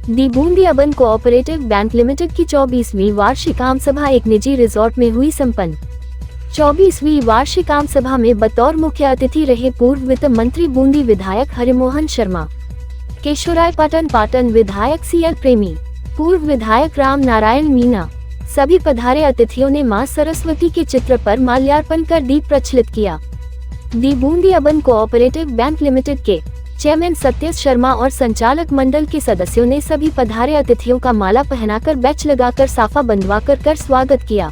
दी Bundi urban cooperative bank limited की 24वीं वार्षिक आम सभा एक निजी रिजॉर्ट में हुई संपन्न। 24वीं वार्षिक आम सभा में बतौर मुख्य अतिथि रहे पूर्व वित्त मंत्री बूंदी विधायक हरिमोहन शर्मा, केशोरायपाटन पाटन विधायक CL प्रेमी, पूर्व विधायक राम नारायण मीणा। सभी पधारे अतिथियों ने मां सरस्वती के चित्र पर माल्यार्पण कर दीप प्रज्वलित किया। The Bundi urban cooperative bank limited के चेयरमैन सत्येश शर्मा और संचालक मंडल के सदस्यों ने सभी पधारे अतिथियों का माला पहनाकर बैच लगाकर साफा बंधवाकर स्वागत किया।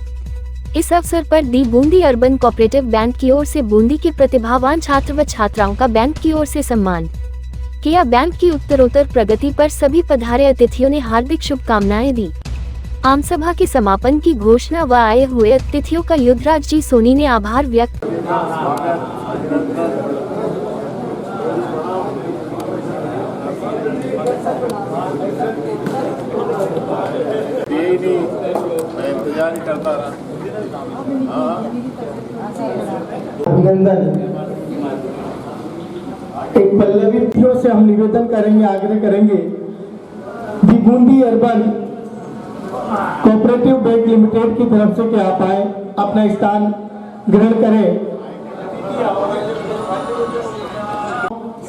इस अवसर पर दी बूंदी अर्बन कोऑपरेटिव बैंक की ओर से बूंदी के प्रतिभावान छात्र व छात्राओं का बैंक की ओर से सम्मान किया। बैंक की उत्तरोत्तर प्रगति पर सभी पधारे अतिथियों ने हार्दिक शुभकामनाएं दी। आम सभा के समापन की घोषणा व आए हुए अतिथियों का युद्धराज जी सोनी ने आभार व्यक्त अभिनंदन। एक पल्लवी से हम निवेदन करेंगे, आग्रह करेंगे the Bundi urban cooperative bank limited की तरफ से कि आप आए, अपना स्थान ग्रहण करें।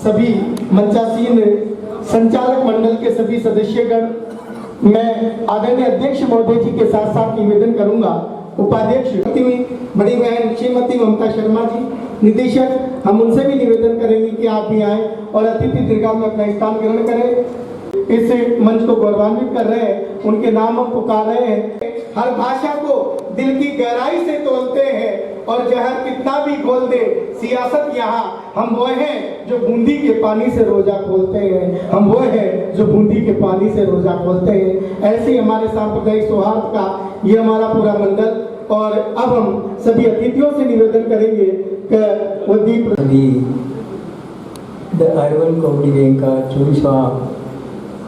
सभी मंचासीन संचालक मंडल के सभी सदस्यगण, मैं आदरणीय अध्यक्ष महोदय जी के साथ साथ निवेदन करूंगा, उपाध्यक्ष बड़ी बहन श्रीमती ममता शर्मा जी, निदेशक, हम उनसे भी निवेदन करेंगे कि आप भी आए और अतिथि दीर्घा में अपना स्थान ग्रहण करें। इस मंच को गौरवान्वित कर रहे हैं, उनके नाम हम पुकार रहे हैं। हर भाषा को दिल की गहराई से तोलते हैं और जहर कितना भी घोल दे सियासत यहाँ, हम वो हैं जो बूंदी के पानी से रोजा खोलते हैं, हम वो हैं जो बूंदी के पानी से रोजा खोलते हैं। ऐसे हमारे सांप्रदायिक सौहार्द का ये हमारा पूरा मंडल। और अब हम सभी अतिथियों से निवेदन करेंगे कि वो दीप द अर्बन कोऑपरेटिव बैंक का 24वां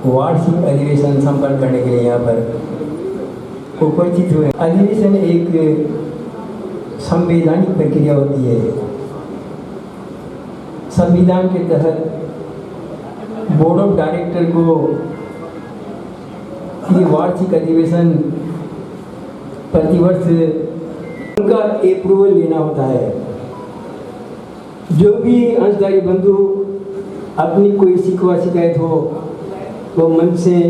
वार्षिक अधिवेशन संपन्न करने के लिए यहाँ पर उपस्थित हुए। अधिवेशन एक संवैधानिक प्रक्रिया होती है। संविधान के तहत बोर्ड ऑफ डायरेक्टर को ये वार्षिक अधिवेशन प्रतिवर्ष उनका अप्रूवल लेना होता है। जो भी अंशधारी बंधु अपनी कोई शिकवा शिकायत हो वो मंच से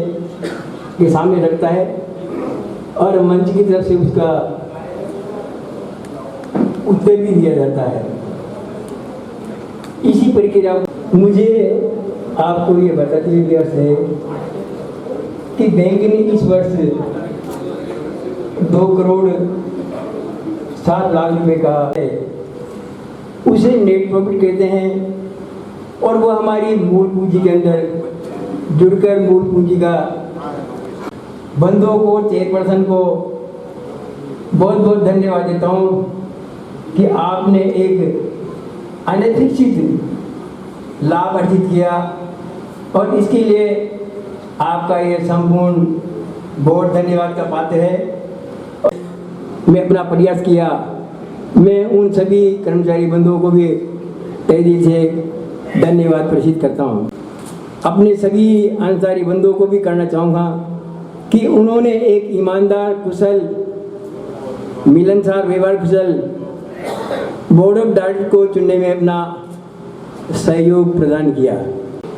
के सामने रखता है और मंच की तरफ से उसका उत्तर भी दिया जाता है। इसी प्रक्रिया मुझे आपको ये बताते हुए व्यर्थ है कि बैंक ने इस वर्ष 2 करोड़ 7 लाख रुपए का है, उसे नेट प्रॉफिट कहते हैं और वो हमारी मूल पूंजी के अंदर जुड़कर मूल पूंजी का बंधुओं को, चेयरपर्सन को बहुत बहुत धन्यवाद देता हूँ कि आपने एक अनपेक्षित लाभ अर्जित किया और इसके लिए आपका ये संपूर्ण बहुत धन्यवाद का पात्र है। मैं अपना प्रयास किया, मैं उन सभी कर्मचारी बंधुओं को भी तहे दिल से धन्यवाद प्रेषित करता हूँ। अपने सभी अंशधारी बंधुओं को भी करना चाहूँगा कि उन्होंने एक ईमानदार, कुशल, मिलनसार, व्यवहार कुशल बोर्ड ऑफ डायरेक्टर को चुनने में अपना सहयोग प्रदान किया।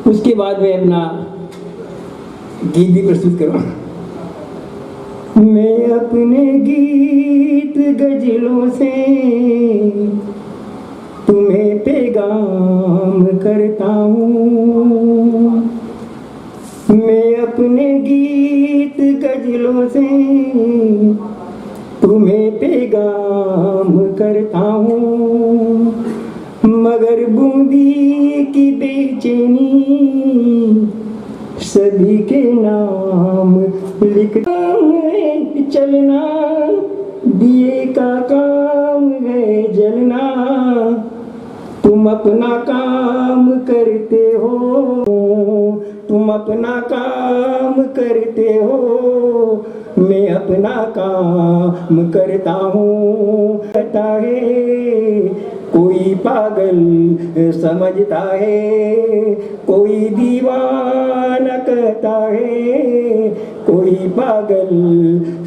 उसके बाद मैं अपना गीत भी प्रस्तुत करूँ। मैं अपने गीत गजलों से तुम्हें पैगाम करता हूँ। मैं अपने गीत गजलों से तुम्हें पैगाम करता हूँ, मगर बूंदी की बेचैनी सभी के नाम लिखता है। चलना दिए का काम है जलना, तुम अपना काम करते हो, तुम अपना काम करते हो, मैं अपना काम करता हूँ। कहता है कोई पागल समझता है, कोई दीवाना कहता है, कोई पागल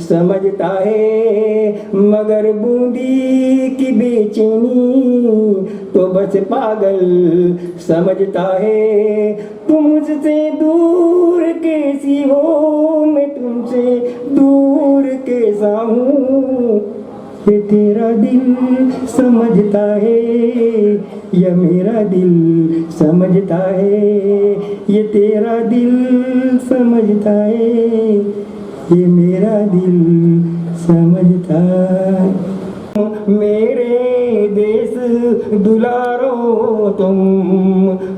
समझता है, मगर बूंदी की बेचैनी तो बस पागल समझता है। तुम मुझसे दूर कैसी हो, मैं तुमसे दूर कैसा हूँ, ये तेरा दिल समझता है, ये मेरा दिल समझता है, ये तेरा दिल समझता है, ये मेरा दिल समझता है। मेरे देश दुलारो तुम,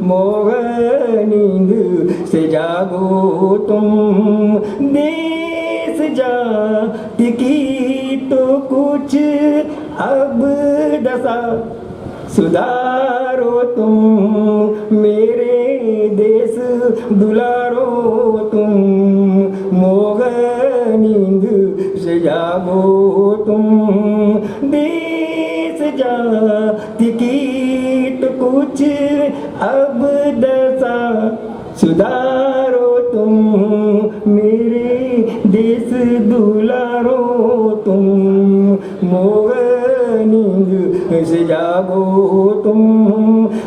मोह नींद से जागो तुम, देश जाति की तो कुछ अब दशा सुधारो तुम, मेरे देश दुलारो तुम, मोह नींद से जागो तुम, देश जाति की तो कुछ अब दशा सुधारो तुम, मेरे देश दुलारो तुम, मोह नींद से जागो तुम।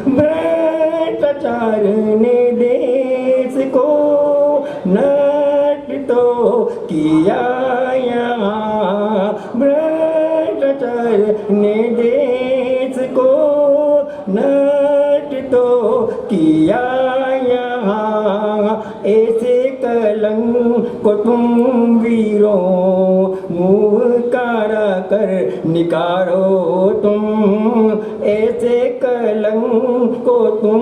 भ्रष्टाचार ने देश को नष्ट तो किया यहाँ, भ्रष्टाचार ने देश को नष्ट तो किया यहाँ, ऐसे कलंक को तुम वीरों मुँह कारा कर निकारो तुम, ऐसे कलंक को तुम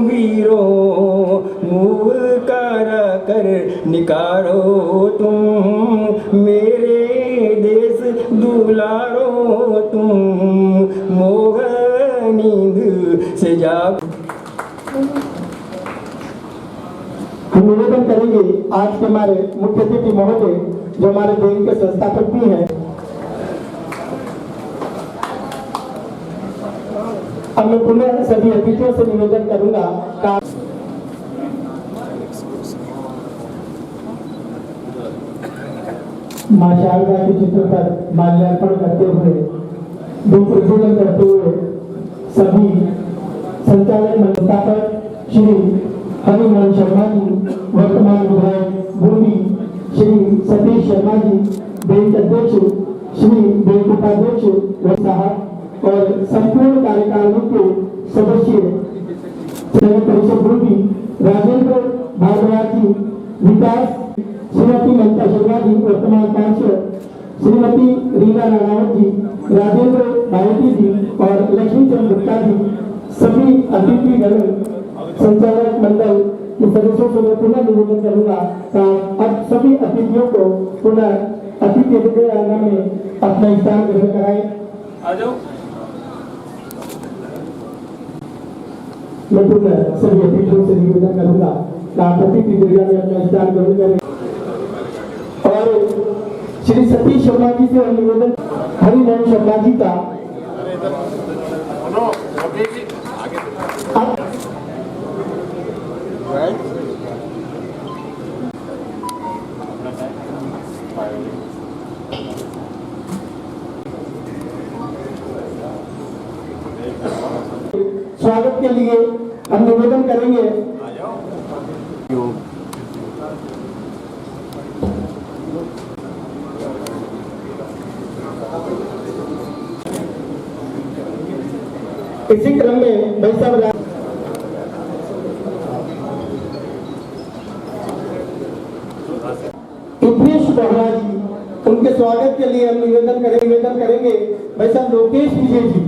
वीरों मुँह कारा कर निकारो तुम, मेरे देश दुलारो तुम, मोह नींद से जागो। हम निवेदन करेंगे आज के हमारे मुख्य अतिथि महोदय जो हमारे बैंक के संस्थापक भी हैं। अब मैं पुनः सभी अतिथियों से निवेदन करूंगा का मां शारदा के चित्र पर माल्यार्पण करते हुए दीप प्रज्वलन करते हुए सभी संचालक संस्थापक श्री हरिमोहन शर्मा जी, वर्तमान विधायक बूंदी श्री सतीश शर्मा जी, बैंक अध्यक्ष श्री बैंक उपाध्यक्ष साहब और संपूर्ण कार्यकारिणी के सदस्य परिषद बूंदी राजेंद्र भारद्वाज जी, विकास श्रीमती ममता शर्मा जी, वर्तमान पार्षद श्रीमती रीना राणावत जी, राजेंद्र भायती जी और लक्ष्मीचंद गुप्ता जी, सभी अतिथिगण संचालक मंडल के सदस्यों से मैं पुनः निवेदन करूंगा अब सभी अतिथियों को पुनः अतिथि आंगन में अपना स्थान ग्रहण कराएं। मैं पुनः सभी अतिथियों से निवेदन करूंगा आप अतिथि दीर्घा में अपना स्थान ग्रहण करें और श्री सतीश शर्मा जी से निवेदन हरिमोहन शर्मा जी का स्वागत के लिए हम निवेदन करेंगे। इसी क्रम में भाई साहब बोहरा जी, उनके स्वागत के लिए हम निवेदन करेंगे भाई साहब लोकेश विजय जी।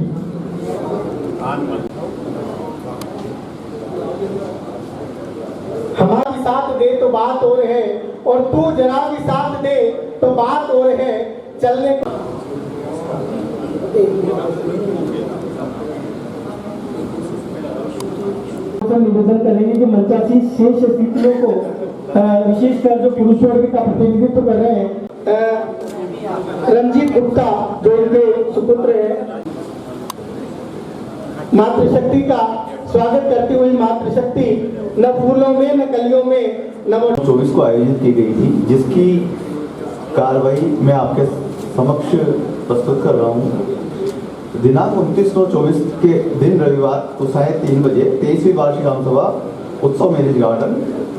हमारी साथ दे तो बात और है और तू जरा भी साथ दे तो बात और है चलने निवेदन करेंगे कि मंचासी शेष अतिथियों को विशेषकर जो पुरुष वर्ग का प्रतिनिधित्व कर रहे हैं रंजीत गुप्ता जो इनके सुपुत्र है मातृशक्ति का स्वागत करती हुई मातृशक्ति न फूलों में न कलियों में न 24 को आयोजित की गई थी, जिसकी कार्रवाई मैं आपके समक्ष प्रस्तुत कर रहा हूँ। दिनांक 29/9/24 के दिन रविवार को 3:30 बजे 23वीं वार्षिक आमसभा उत्सव मैरिज गार्डन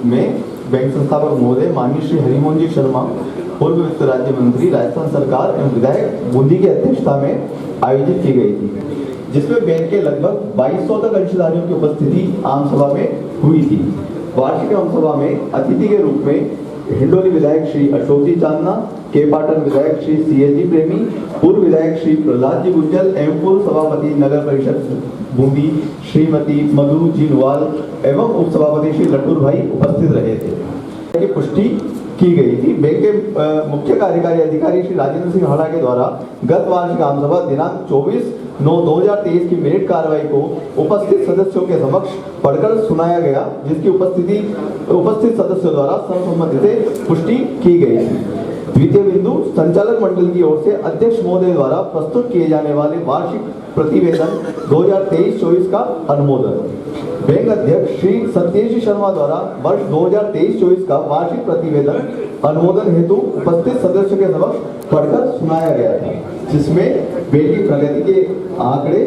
में बैंक संस्थापक महोदय माननीय श्री हरिमोहन जी शर्मा, पूर्व वित्त राज्य मंत्री, राजस्थान सरकार एवं विधायक बूंदी की अध्यक्षता में आयोजित की गई थी, जिसमें बैंक के लगभग 2200 तक अंशधारियों की उपस्थिति आमसभा में हुई थी। वार्षिक आमसभा में अतिथि के रूप में हिंडोली विधायक श्री अशोक जी चांदना, के पाटन विधायक श्री CSG प्रेमी, पूर्व विधायक श्री प्रहलाद जी गुंजल एवं पूर्व सभापति नगर परिषद बूंदी श्रीमती मधु जी नुवाल एवं उप सभापति श्री लटूर भाई उपस्थित रहे थे। की पुष्टि की गई थी। बैंक के मुख्य कार्यकारी अधिकारी श्री राजेंद्र सिंह हाड़ा के द्वारा गत वार्षिक आमसभा दिनांक 24/9/2023 की मिनट कार्रवाई को उपस्थित सदस्यों के समक्ष पढ़कर सुनाया गया, जिसकी उपस्थित सदस्यों द्वारा सर्वसम्मति से पुष्टि की गई थी। द्वितीय बिंदु, संचालक मंडल की ओर से अध्यक्ष महोदय द्वारा प्रस्तुत किए जाने वाले वार्षिक प्रतिवेदन 2023-24 का अनुमोदन। बैंक अध्यक्ष श्री सत्येश शर्मा द्वारा वर्ष 2023-24 का वार्षिक प्रतिवेदन अनुमोदन हेतु उपस्थित सदस्यों के समक्ष पढ़कर सुनाया गया था, जिसमें बैंक की प्रगति के आंकड़े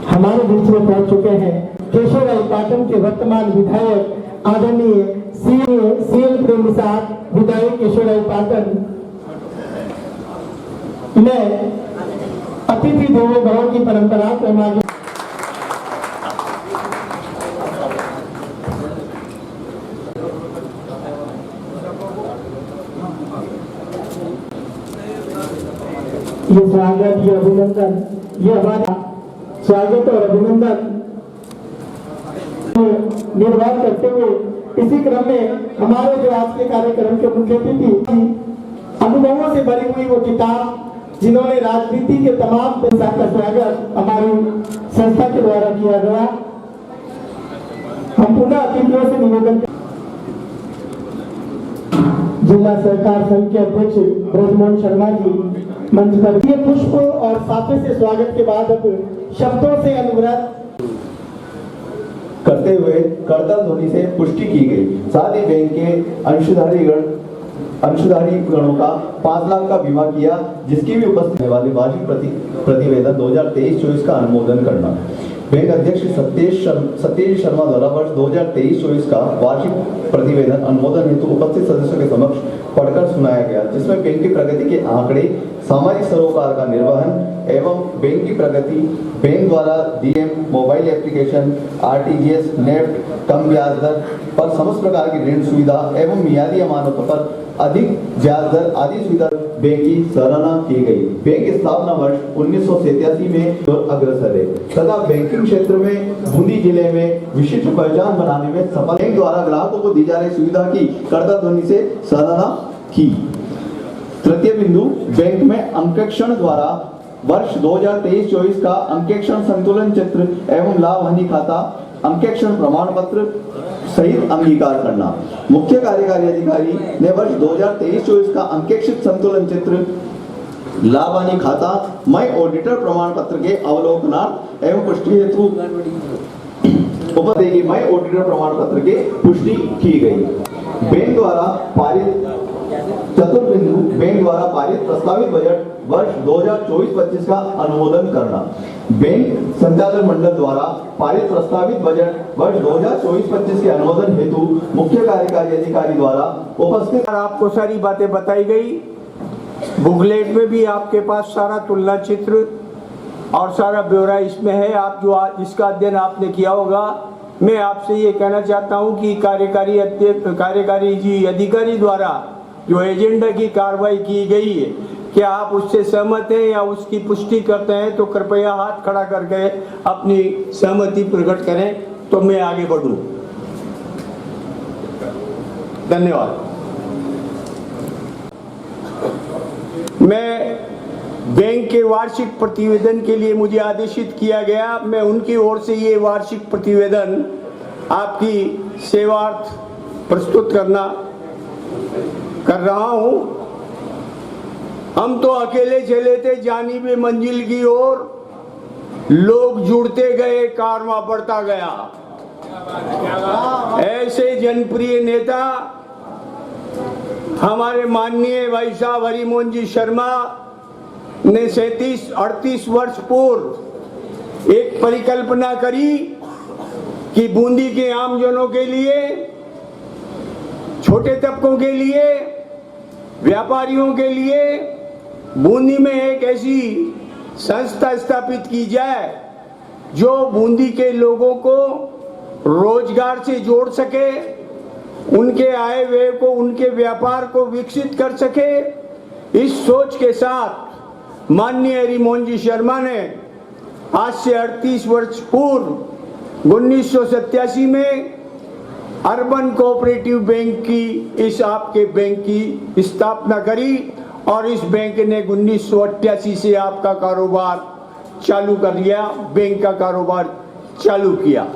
हमारे बीच में पहुंच चुके हैं। केशवराय पाटन के वर्तमान विधायक आदरणीय CL प्रेमी साहब, विधायक केशवराय पाटन। मैं अतिथि देवो भव की परंपरा को आगे ये स्वागत, ये अभिनंदन, ये हमारा स्वागत और अभिनंदन निर्वाह करते हुए इसी क्रम में हमारे जो आज के कार्यक्रम के मुख्य अतिथि अनुभवों से भरी हुई वो किताब जिन्होंने राजनीति के तमाम पेशा का स्वागत हमारी संस्था के द्वारा किया गया। हम पुनः अतिथियों से निवेदन जिला सहकार संघ के अध्यक्ष ब्रजमोहन शर्मा जी मंच पर ये पुष्प और साफे से स्वागत के बाद अब शब्दों से अनुव्रत करते हुए करतल ध्वनि से पुष्टि की गई। साथ ही बैंक के अंशधारी गणों का 5 लाख का बीमा किया, जिसकी भी उपस्थित होने वाले वार्षिक प्रतिवेदन 2023-24 का अनुमोदन करना। बैंक अध्यक्ष सत्येश शर्मा द्वारा वर्ष 2023-24 का वार्षिक प्रतिवेदन अनुमोदन हेतु उपस्थित सदस्यों के समक्ष पढ़कर सुनाया गया, जिसमें बैंक की प्रगति के आंकड़े, सामाजिक सरोकार का निर्वहन एवं बैंक की प्रगति, बैंक द्वारा DM mobile application, RTGS, NEFT, कम ब्याज दर पर समस्त प्रकार की ऋण सुविधा एवं मियादी अमानतों पर अधिक ब्याज दर आदि सुविधा बैंक की सराहना की गई। बैंक स्थापना वर्ष 1987 में अग्रसर है तथा बैंकिंग क्षेत्र में बूंदी जिले में विशिष्ट पहचान बनाने में सफल। बैंक द्वारा ग्राहकों को दी जा रही सुविधा की करतल ध्वनि से सराहना की। तृतीय बिंदु, बैंक में अंकेक्षण द्वारा वर्ष 2023-24 का अंकेक्षण संतुलन चित्र एवं लाभ हानि खाता अंकेक्षण प्रमाण पत्र सहित अंगीकार करना। मुख्य कार्यकारी अधिकारी ने वर्ष 2023-24 का अंकेक्षित संतुलन चित्र, लाभ हानि खाता, मैं ऑडिटर प्रमाण पत्र के अवलोकनार्थ एवं पुष्टि हेतु मैं ऑडिटर प्रमाण पत्र के पुष्टि की गई। बैंक द्वारा पारित चतुर्थ बिंदु, बैंक द्वारा पारित प्रस्तावित बजट वर्ष 2024-25 का अनुमोदन करना। बैंक संचालक मंडल द्वारा पारित प्रस्तावित बजट वर्ष 2024-25 के अनुमोदन हेतु मुख्य कार्यकारी अधिकारी द्वारा उपस्थित। आपको सारी बातें बताई गई। बुकलेट में भी आपके पास सारा तुलना चित्र और सारा ब्यौरा इसमें है। आप जो इसका अध्ययन आपने किया होगा, मैं आपसे ये कहना चाहता हूँ कि कार्यकारी अधिकारी द्वारा जो एजेंडा की कार्रवाई की गई है, क्या आप उससे सहमत हैं या उसकी पुष्टि करते हैं, तो कृपया हाथ खड़ा करके अपनी सहमति प्रकट करें तो मैं आगे बढ़ूं। धन्यवाद। मैं बैंक के वार्षिक प्रतिवेदन के लिए मुझे आदेशित किया गया, मैं उनकी ओर से ये वार्षिक प्रतिवेदन आपकी सेवार्थ प्रस्तुत कर रहा हूं। हम तो अकेले चले थे जानिबे मंजिल की ओर, लोग जुड़ते गए, कारवां बढ़ता गया। ऐसे जनप्रिय नेता हमारे माननीय भाई साहब हरिमोहन जी शर्मा ने 37-38 वर्ष पूर्व एक परिकल्पना करी कि बूंदी के आमजनों के लिए, छोटे तबकों के लिए, व्यापारियों के लिए बूंदी में एक ऐसी संस्था स्थापित की जाए जो बूंदी के लोगों को रोजगार से जोड़ सके, उनके आय व्यय को, उनके व्यापार को विकसित कर सके। इस सोच के साथ माननीय हरिमोहन जी शर्मा ने आज से 38 वर्ष पूर्व 1987 में अर्बन कोऑपरेटिव बैंक की, इस आपके बैंक की स्थापना करी और इस बैंक ने 1988 से आपका कारोबार चालू कर दिया, बैंक का कारोबार चालू किया।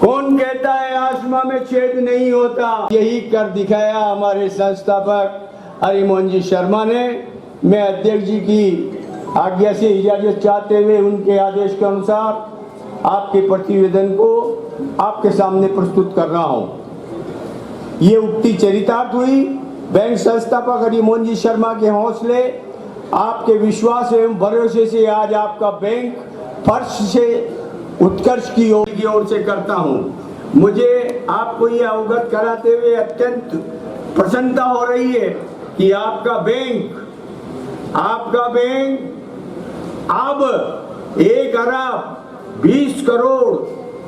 कौन कहता है आसमां में छेद नहीं होता? यही कर दिखाया हमारे संस्थापक हरिमोहन जी शर्मा ने। मैं अध्यक्ष जी की आज्ञा से इजाजत चाहते हुए उनके आदेश के अनुसार आपके प्रतिवेदन को आपके सामने प्रस्तुत कर रहा हूं। ये उक्ति चरितार्थ हुई बैंक संस्थापक हरिमोहन जी शर्मा के हौसले, आपके विश्वास एवं भरोसे से आज आपका बैंक फर्श से उत्कर्ष की ओर से करता हूं। मुझे आपको ये अवगत कराते हुए अत्यंत प्रसन्नता हो रही है कि आपका बैंक अब 1 अरब 20 करोड़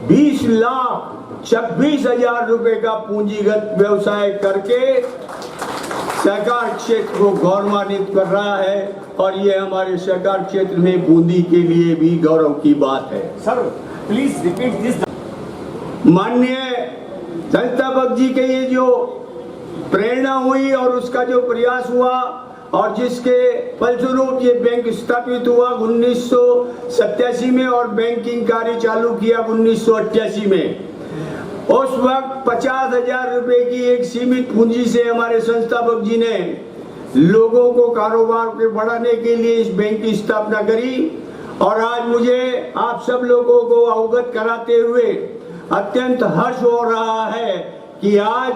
20 लाख 26,000 रुपए का पूंजीगत व्यवसाय करके सहकार क्षेत्र को गौरवान्वित कर रहा है और ये हमारे सहकार क्षेत्र में बूंदी के लिए भी गौरव की बात है। Sir please repeat this. माननीय संस्थापक जी के ये जो प्रेरणा हुई और उसका जो प्रयास हुआ और जिसके फलस्वरूप ये बैंक स्थापित हुआ 1987 में और बैंकिंग कार्य चालू किया 1988 में। उस वक्त 50,000 रुपए की एक सीमित पूंजी से हमारे संस्थापक जी ने लोगों को कारोबार के बढ़ाने के लिए इस बैंक की स्थापना करी और आज मुझे आप सब लोगों को अवगत कराते हुए अत्यंत हर्ष हो रहा है कि आज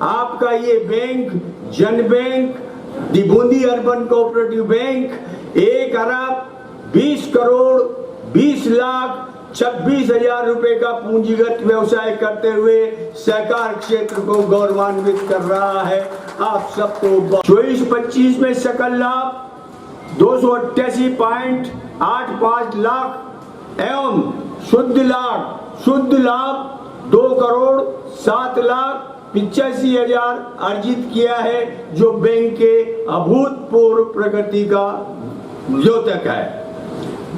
आपका ये बैंक जन बैंक दी बूंदी अर्बन कोऑपरेटिव बैंक 1 अरब 20 करोड़ 20 लाख 26,000 रुपए का पूंजीगत व्यवसाय करते हुए सहकार क्षेत्र को गौरवान्वित कर रहा है। आप सबको 24-25 में सकल लाभ 288.85 लाख एवं शुद्ध लाभ 2 करोड़ 7 लाख 85,000 अर्जित किया है, जो बैंक के अभूतपूर्व प्रगति का द्योतक है।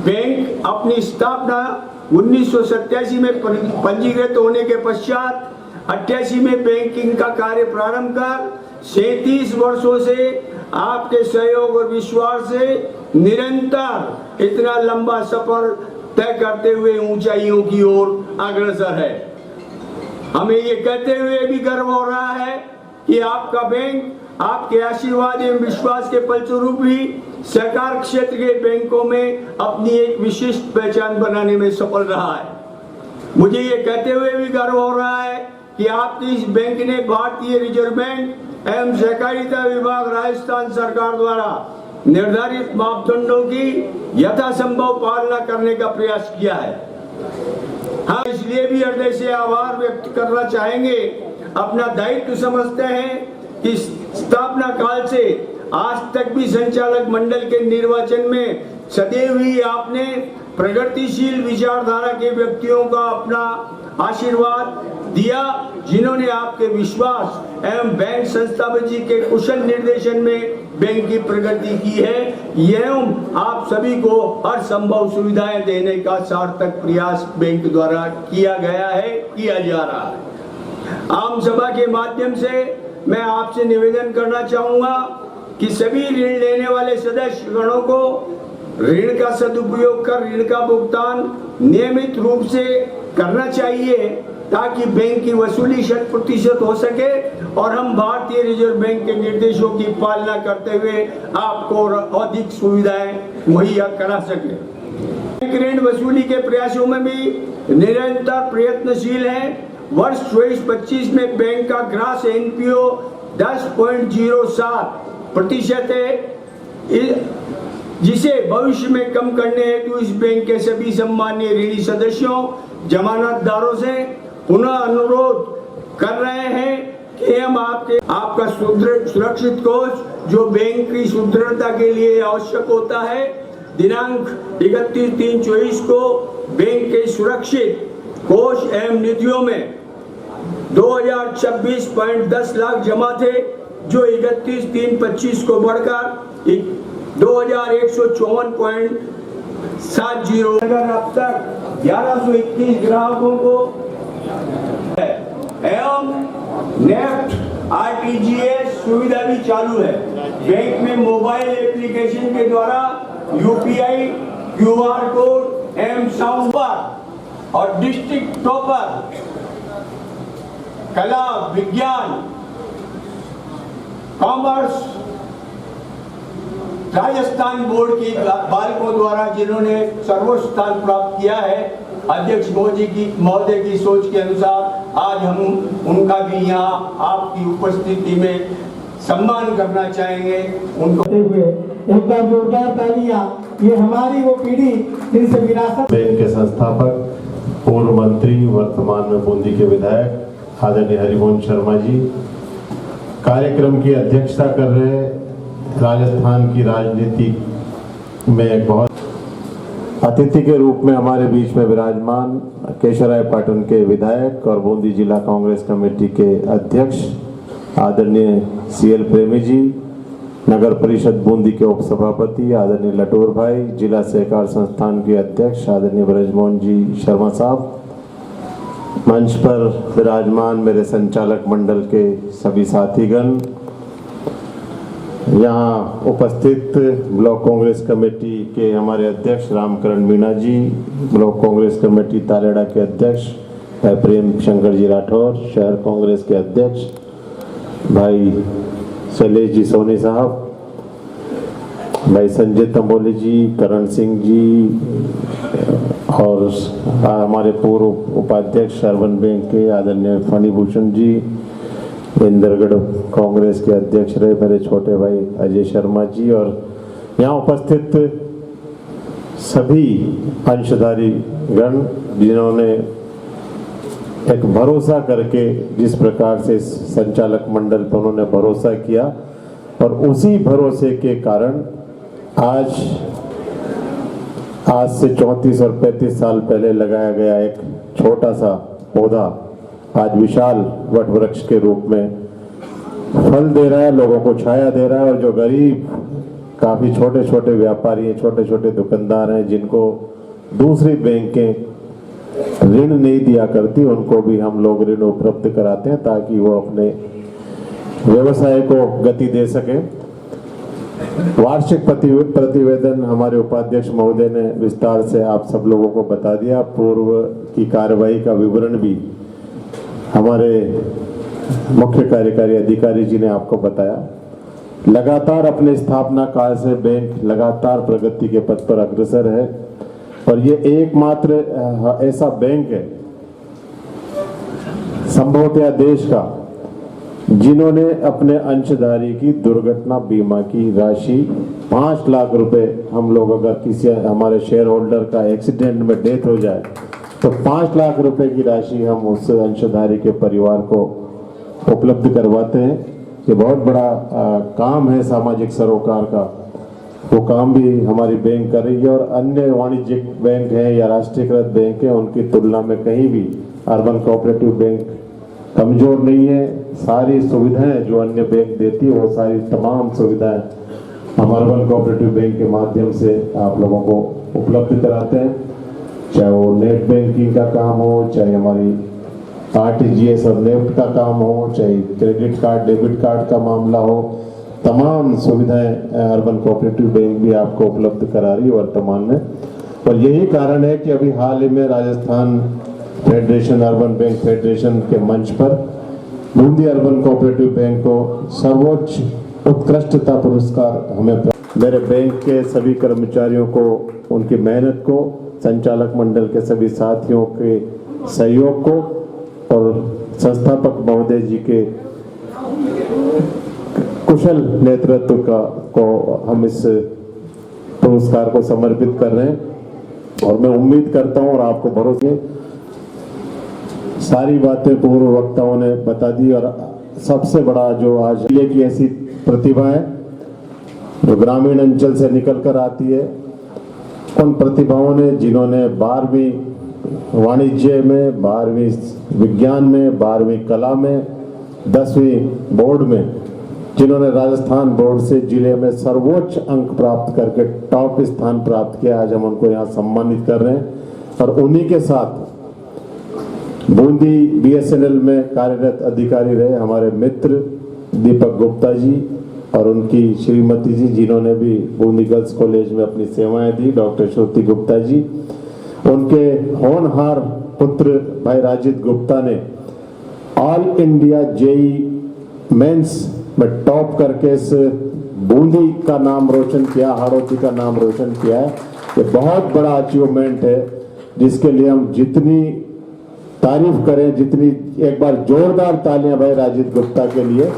बैंक अपनी स्थापना 1987 में पंजीकृत होने के पश्चात 88 में बैंकिंग का कार्य प्रारंभ कर 37 वर्षों से आपके सहयोग और विश्वास से निरंतर इतना लंबा सफर तय करते हुए ऊंचाइयों की ओर अग्रसर है। हमें ये कहते हुए भी गर्व हो रहा है कि आपका बैंक आपके आशीर्वाद एवं विश्वास के फलस्वरूप भी सहकार क्षेत्र के बैंकों में अपनी एक विशिष्ट पहचान बनाने में सफल रहा है। मुझे ये कहते हुए भी गर्व हो रहा है कि आपकी इस बैंक ने भारतीय रिजर्व बैंक एवं सहकारिता विभाग राजस्थान सरकार द्वारा निर्धारित मापदंडों की यथासंभव पालना करने का प्रयास किया है। हम इसलिए भी हृदय से आभार व्यक्त करना चाहेंगे। अपना दायित्व समझते हैं कि स्थापना काल से आज तक भी संचालक मंडल के निर्वाचन में सदैव ही आपने प्रगतिशील विचारधारा के व्यक्तियों का अपना आशीर्वाद दिया, जिन्होंने आपके विश्वास एवं बैंक संस्थापक जी के कुशल निर्देशन में बैंक की प्रगति की है एवं आप सभी को हर संभव सुविधाएं देने का सार्थक प्रयास बैंक द्वारा किया गया है, किया जा रहा है। आम सभा के माध्यम से मैं आपसे निवेदन करना चाहूंगा कि सभी ऋण लेने वाले सदस्य गणों को ऋण का सदुपयोग कर ऋण का भुगतान नियमित रूप से करना चाहिए, ताकि बैंक की वसूली 100% हो सके और हम भारतीय रिजर्व बैंक के निर्देशों की पालना करते हुए आपको अधिक सुविधाएं मुहैया करा सके। ऋण वसूली के प्रयासों में भी निरंतर प्रयत्नशील हैं। वर्ष 24-25 में बैंक का ग्रास एनपीओ 10.07% है, जिसे भविष्य में कम करने हेतु इस बैंक के सभी सम्मानीय ऋणी सदस्यों जमानतदारों से पुनः अनुरोध कर रहे हैं कि हम आपका सुरक्षित कोष जो बैंक की सुदृढ़ता के लिए आवश्यक होता है, दिनांक 31/3/24 को बैंक के सुरक्षित कोष एवं निधियों में 2026.10 लाख जमा थे, जो 31/3/25 को बढ़कर 2154.70 अब तक 1121 ग्राहकों को एवं नेफ्ट आरटीजीएस सुविधा भी चालू है। बैंक में मोबाइल एप्लीकेशन के द्वारा यूपीआई, क्यूआर कोड एवं साउंड बार और डिस्ट्रिक्ट टॉपर कला, विज्ञान, कॉमर्स राजस्थान बोर्ड की बालकों द्वारा जिन्होंने सर्वोच्च स्थान प्राप्त किया है, अध्यक्ष महोदय की सोच के अनुसार आज हम उनका भी यहाँ आपकी उपस्थिति में सम्मान करना चाहेंगे। उनको एक बार जोरदार तालियां। ये हमारी वो पीढ़ी जिनसे विरासत। बैंक के संस्थापक, पूर्व मंत्री, वर्तमान में बूंदी के विधायक आदरणीय हरिमोहन शर्मा जी कार्यक्रम की अध्यक्षता कर रहे, राजस्थान की राजनीति में एक बहुत अतिथि के रूप में हमारे बीच में विराजमान केशवरायपाटन के विधायक और बूंदी जिला कांग्रेस कमेटी के अध्यक्ष आदरणीय सीएल प्रेमी जी, नगर परिषद बूंदी के उपसभापति आदरणीय लटोर भाई, जिला सहकार संस्थान के अध्यक्ष आदरणीय ब्रजमोहन जी शर्मा साहब, मंच पर विराजमान मेरे संचालक मंडल के सभी साथीगण, यहाँ उपस्थित ब्लॉक कांग्रेस कमेटी के हमारे अध्यक्ष रामकरण मीणा जी, ब्लॉक कांग्रेस कमेटी तालेड़ा के अध्यक्ष भाई प्रेम शंकर जी राठौर, शहर कांग्रेस के अध्यक्ष भाई शैलेश जी सोनी साहब, भाई संजय तंबोली जी, करण सिंह जी और हमारे पूर्व उपाध्यक्ष अर्बन बैंक के आदरणीय फणिभूषण जी, इंद्रगढ़ कांग्रेस के अध्यक्ष रहे मेरे छोटे भाई अजय शर्मा जी, और यहाँ उपस्थित सभी अंशधारी गण जिन्होंने एक भरोसा करके जिस प्रकार से संचालक मंडल पर उन्होंने भरोसा किया, और उसी भरोसे के कारण आज से 34 और 35 साल पहले लगाया गया एक छोटा सा पौधा आज विशाल वट वृक्ष के रूप में फल दे रहा है, लोगों को छाया दे रहा है। और जो गरीब काफी छोटे छोटे व्यापारी हैं, छोटे छोटे दुकानदार हैं, जिनको दूसरी बैंकें ऋण नहीं दिया करती, उनको भी हम लोग ऋण उपलब्ध कराते हैं ताकि वो अपने व्यवसाय को गति दे सके। वार्षिक प्रतिवेदन हमारे उपाध्यक्ष महोदय ने विस्तार से आप सब लोगों को बता दिया। पूर्व की कार्रवाई का विवरण भी हमारे मुख्य कार्यकारी अधिकारी जी ने आपको बताया। लगातार अपने स्थापना काल से बैंक लगातार प्रगति के पथ पर अग्रसर है, और ये एकमात्र ऐसा बैंक है संभवतः देश का जिन्होंने अपने अंशधारी की दुर्घटना बीमा की राशि 5 लाख रुपए, हम लोग अगर किसी हमारे शेयर होल्डर का एक्सीडेंट में डेथ हो जाए तो 5 लाख रुपए की राशि हम उस अंशधारी के परिवार को उपलब्ध करवाते हैं। ये बहुत बड़ा काम है सामाजिक सरोकार का, वो काम भी हमारी बैंक कर रही है। और अन्य वाणिज्यिक बैंक हैं या राष्ट्रीयकृत बैंक हैं, उनकी तुलना में कहीं भी अर्बन कोऑपरेटिव बैंक कमजोर नहीं है। सारी सुविधाएं जो अन्य बैंक देती है वो सारी तमाम सुविधाएं हम अर्बन कोऑपरेटिव बैंक के माध्यम से आप लोगों को उपलब्ध कराते हैं, चाहे वो नेट बैंकिंग का काम हो, चाहे हमारी आरटीजीएस और नेफ्ट का काम हो, चाहे क्रेडिट कार्ड डेबिट कार्ड का मामला हो, तमाम सुविधाएं अर्बन कोऑपरेटिव बैंक भी आपको उपलब्ध करा रही है वर्तमान में। और यही कारण है कि अभी हाल ही में Rajasthan federation urban bank federation के मंच पर बूंदी अर्बन कोऑपरेटिव बैंक को सर्वोच्च उत्कृष्टता पुरस्कार हमें मेरे बैंक के सभी कर्मचारियों को उनकी मेहनत को संचालक मंडल के सभी साथियों के सहयोग को और संस्थापक महोदय जी के कुशल नेतृत्व को हम इस पुरस्कार को समर्पित कर रहे हैं। और मैं उम्मीद करता हूं और आपको भरोसे, सारी बातें पूर्व वक्ताओं ने बता दी। और सबसे बड़ा जो आज जिले की ऐसी प्रतिभा है जो ग्रामीण अंचल से निकल कर आती है, उन प्रतिभाओं ने जिन्होंने 12वीं वाणिज्य में, 12वीं विज्ञान में, 12वीं कला में, 10वीं बोर्ड में, जिन्होंने राजस्थान बोर्ड से जिले में सर्वोच्च अंक प्राप्त करके टॉप स्थान प्राप्त किया, आज हम उनको यहाँ सम्मानित कर रहे हैं। और उन्हीं के साथ बूंदी BSNL में कार्यरत अधिकारी रहे हमारे मित्र दीपक गुप्ता जी और उनकी श्रीमती जी, जिन्होंने भी बूंदी गर्ल्स कॉलेज में अपनी सेवाएं दी, डॉक्टर श्रुति गुप्ता जी। उनके होनहार पुत्र भाई राजित गुप्ता ने ऑल इंडिया JEE मेंस में टॉप करके इस बूंदी का नाम रोशन किया, हाड़ौती का नाम रोशन किया है। ये बहुत बड़ा अचीवमेंट है जिसके लिए हम जितनी तारीफ करें, जितनी, एक बार जोरदार तालियां भाई राजित गुप्ता के लिए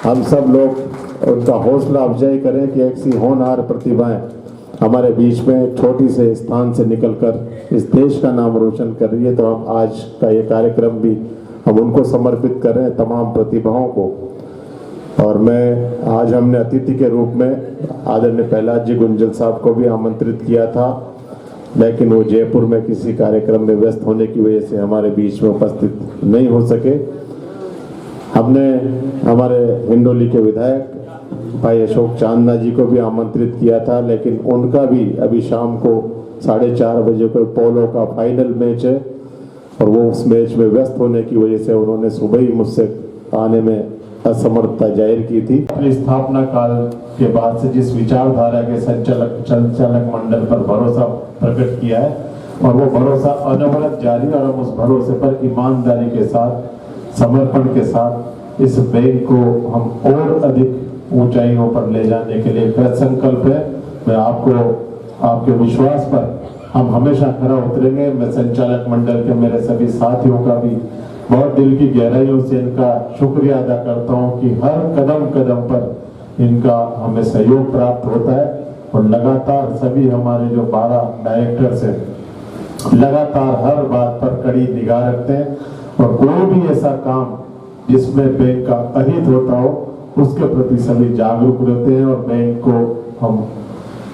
हम सब लोग उनका हौसला अफजाई करें कि ऐसी होनहार प्रतिभाएं हमारे बीच में छोटी से स्थान से निकलकर इस देश का नाम रोशन कर रही है। तो हम आज का ये कार्यक्रम भी हम उनको समर्पित कर रहे हैं, तमाम प्रतिभाओं को। और मैं आज हमने अतिथि के रूप में आदरणीय प्रहलाद जी गुंजल साहब को भी आमंत्रित किया था, लेकिन वो जयपुर में किसी कार्यक्रम में व्यस्त होने की वजह से हमारे बीच में उपस्थित नहीं हो सके। हमने हमारे हिंडोली के विधायक भाई अशोक चांदना जी को भी आमंत्रित किया था, लेकिन उनका भी अभी शाम को 4:30 बजे को पोलो का फाइनल मैच है और वो उस मैच में व्यस्त होने की वजह से उन्होंने सुबह ही मुझसे आने में असमर्थता जाहिर की थी। अपनी स्थापना काल के बाद से जिस विचारधारा के संचालक मंडल पर भरोसा प्रकट किया है और वो भरोसा अनवरत जारी, और हम उस भरोसे पर ईमानदारी के साथ, समर्पण के साथ इस बैंक को हम और अधिक ऊंचाइयों पर ले जाने के लिए कृत संकल्प है। मैं आपके विश्वास पर हम हमेशा खरा उतरेंगे। मैं संचालक मंडल के मेरे सभी साथियों का भी बहुत दिल की गहराइयों से इनका शुक्रिया अदा करता हूं कि हर कदम कदम पर इनका हमें सहयोग प्राप्त होता है। और लगातार सभी हमारे जो 12 डायरेक्टर्स हैं लगातार हर बात पर कड़ी निगाह रखते हैं और कोई भी ऐसा काम जिसमें बैंक का अहित होता हो उसके प्रति सभी जागरूक रहते हैं। और बैंक को हम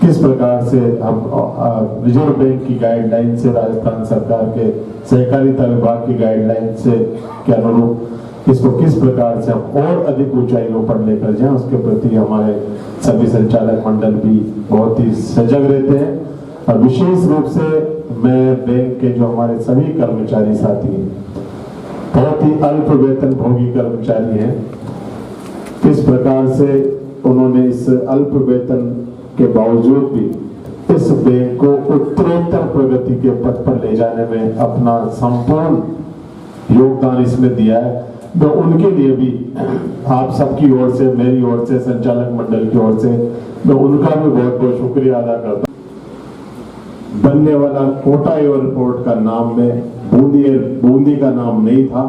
किस प्रकार से हम रिजर्व बैंक की गाइडलाइन से, राजस्थान सरकार के सहकारिता विभाग की गाइडलाइन से के अनुरूप इसको किस प्रकार से हम और अधिक ऊंचाइयों पर लेकर जाएं, उसके प्रति हमारे सभी संचालक मंडल भी बहुत ही सजग रहते हैं। और विशेष रूप से मैं बैंक के जो हमारे सभी कर्मचारी साथी हैं, बहुत ही अल्प वेतन भोगी कर्मचारी हैं, किस प्रकार से उन्होंने इस अल्प वेतन के बावजूद भी इस बैंक को उत्तरोत्तर प्रगति के पथ पर ले जाने में अपना संपूर्ण योगदान इसमें दिया है। तो उनके लिए भी आप सबकी ओर से, मेरी ओर से, संचालक मंडल की ओर से मैं उनका भी बहुत बहुत शुक्रिया अदा करता हूं। बनने वाला कोटा एयरपोर्ट का नाम में बूंदी का नाम नहीं था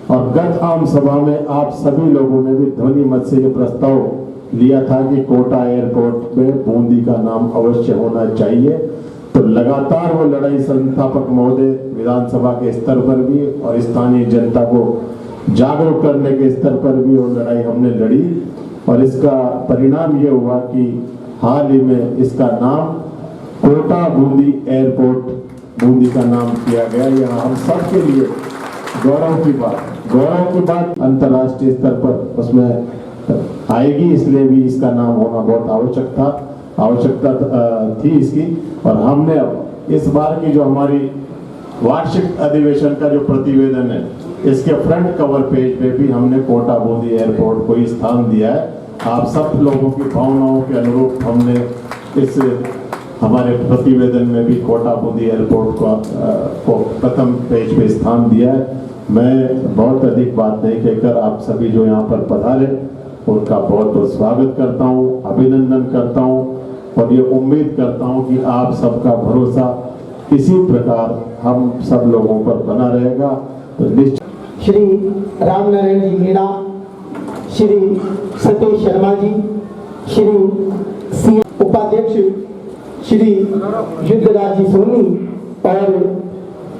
और गत आम सभा में आप सभी लोगों ने भी ध्वनि मत से ये प्रस्ताव लिया था कि कोटा एयरपोर्ट में बूंदी का नाम अवश्य होना चाहिए। तो लगातार वो लड़ाई संस्थापक महोदय विधानसभा के स्तर पर भी और स्थानीय जनता को जागरूक करने के स्तर पर भी वो लड़ाई हमने लड़ी और इसका परिणाम ये हुआ कि हाल ही में इसका नाम कोटा बूंदी एयरपोर्ट बूंदी का नाम किया गया। यह हम सब के लिए गौरव की बात अंतर्राष्ट्रीय स्तर पर उसमें आएगी, इसलिए भी इसका नाम होना बहुत आवश्यकता थी इसकी। और हमने अब इस बार की जो हमारी वार्षिक अधिवेशन का जो प्रतिवेदन है, इसके फ्रंट कवर पेज पे भी हमने कोटा बूंदी एयरपोर्ट को ही स्थान दिया है। आप सब लोगों की भावनाओं के अनुरूप हमने इस हमारे प्रतिवेदन में भी कोटा बूंदी एयरपोर्ट को प्रथम पेज पे स्थान दिया है। मैं बहुत अधिक बात नहीं कहकर आप सभी जो यहाँ पर पधारे उनका बहुत बहुत स्वागत करता हूँ, अभिनंदन करता हूँ और ये उम्मीद करता हूँ कि आप सबका भरोसा इसी प्रकार हम सब लोगों पर बना रहेगा। तो निश्चित श्री राम नारायण जी मीणा, श्री सतीश शर्मा जी, श्री सी उपाध्यक्ष श्री युद्धराज जी सोनी और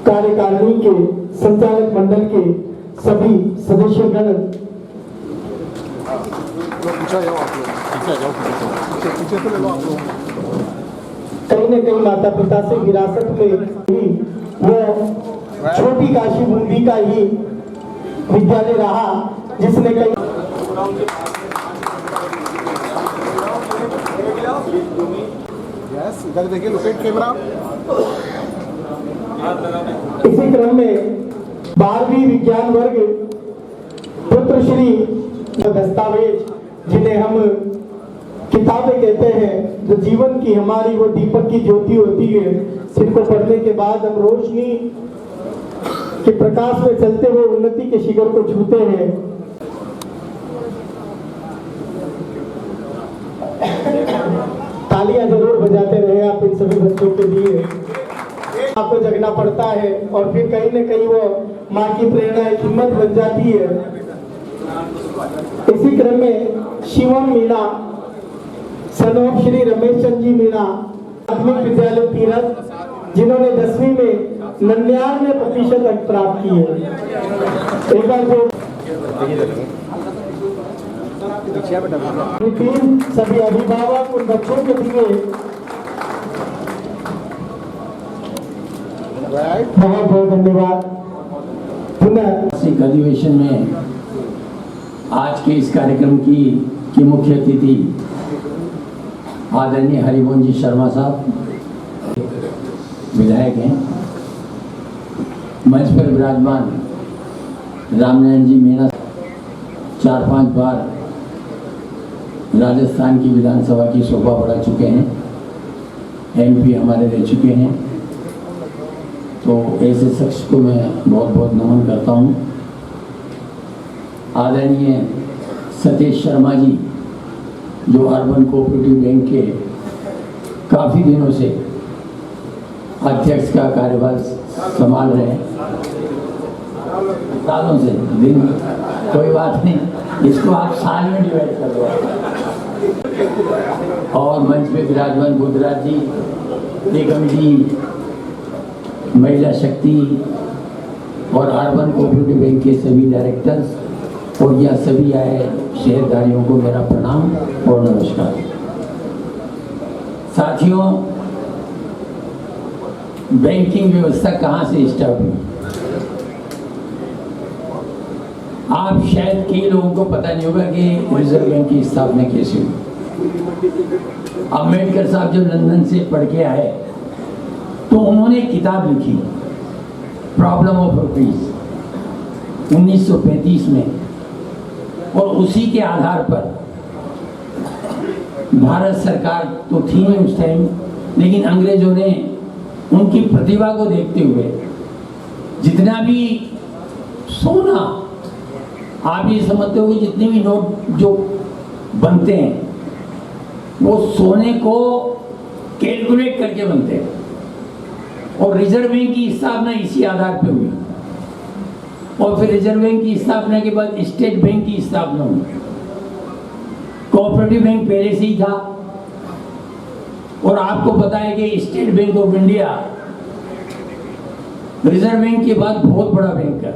कार्यकारिणी के संचालक मंडल के सभी सदस्यगण, कहीं न कहीं माता पिता से विरासत में ही वो छोटी काशी बूंदी का ही विद्यालय रहा, जिसने कई इधर देखिए, लोकेट कैमरा। इसी क्रम में 12वीं विज्ञान वर्ग पुत्र श्री दस्तावेज, जिन्हें हम किताबें कहते हैं, जो जीवन की हमारी वो दीपक की ज्योति होती है, जिनको पढ़ने के बाद हम रोशनी के प्रकाश में चलते हुए उन्नति के शिखर को छूते हैं। तालियां जरूर बजाते रहे आप इन सभी बच्चों के लिए। आपको जगना पड़ता है और फिर कहीं न कहीं वो माँ की प्रेरणा एक हिम्मत बन जाती है। इसी क्रम में शिवम मीणा, सनोप श्री रमेश चंद जी मीणा, प्राथमिक विद्यालय तीरथ, जिन्होंने 10वीं में 99% अंक प्राप्त किए। एक बार जो सभी अभिभावक उन बच्चों के लिए बहुत बहुत धन्यवाद। पुनः अधिवेशन में आज के इस कार्यक्रम की मुख्य अतिथि आदरणीय हरिमोहन जी शर्मा साहब विधायक हैं। मंच पर विराजमान रामनारायण जी मीणा 4-5 बार राजस्थान की विधानसभा की शोभा बढ़ा चुके हैं, MP हमारे रह चुके हैं। तो ऐसे शख्स को मैं बहुत बहुत नमन करता हूँ। आदरणीय सतीश शर्मा जी, जो अर्बन कोऑपरेटिव बैंक के काफ़ी दिनों से अध्यक्ष का कार्यभार संभाल रहे हैं, सालों से। दिन कोई बात नहीं, इसको आप साल में डिवाइड कर दो। और मंच पे विराजमान बुद्धराज जी, निगम जी, महिला शक्ति और अर्बन कोऑपरेटिव बैंक के सभी डायरेक्टर्स और यह सभी आए शहरदारियों को मेरा प्रणाम और नमस्कार। साथियों, बैंकिंग व्यवस्था कहाँ से स्टार्ट हुई? आप शायद कई लोगों को पता नहीं होगा कि रिजर्व बैंक की स्थापना कैसे हुई। अम्बेडकर साहब जब लंदन से पढ़ के आए तो उन्होंने किताब लिखी, प्रॉब्लम ऑफ रुपीज, 1935 में, और उसी के आधार पर भारत सरकार तो थी नहीं उस टाइम, लेकिन अंग्रेजों ने उनकी प्रतिभा को देखते हुए जितना भी सोना, आप ये समझते हो कि जितने भी नोट जो बनते हैं वो सोने को कैलकुलेट करके बनते हैं, और रिजर्व बैंक की स्थापना इसी आधार पे हुई। और फिर रिजर्व बैंक की स्थापना के बाद स्टेट बैंक की स्थापना हुई। कोऑपरेटिव बैंक पहले से ही था, और आपको पता है कि state bank of India reserve bank के बाद बहुत बड़ा बैंक है।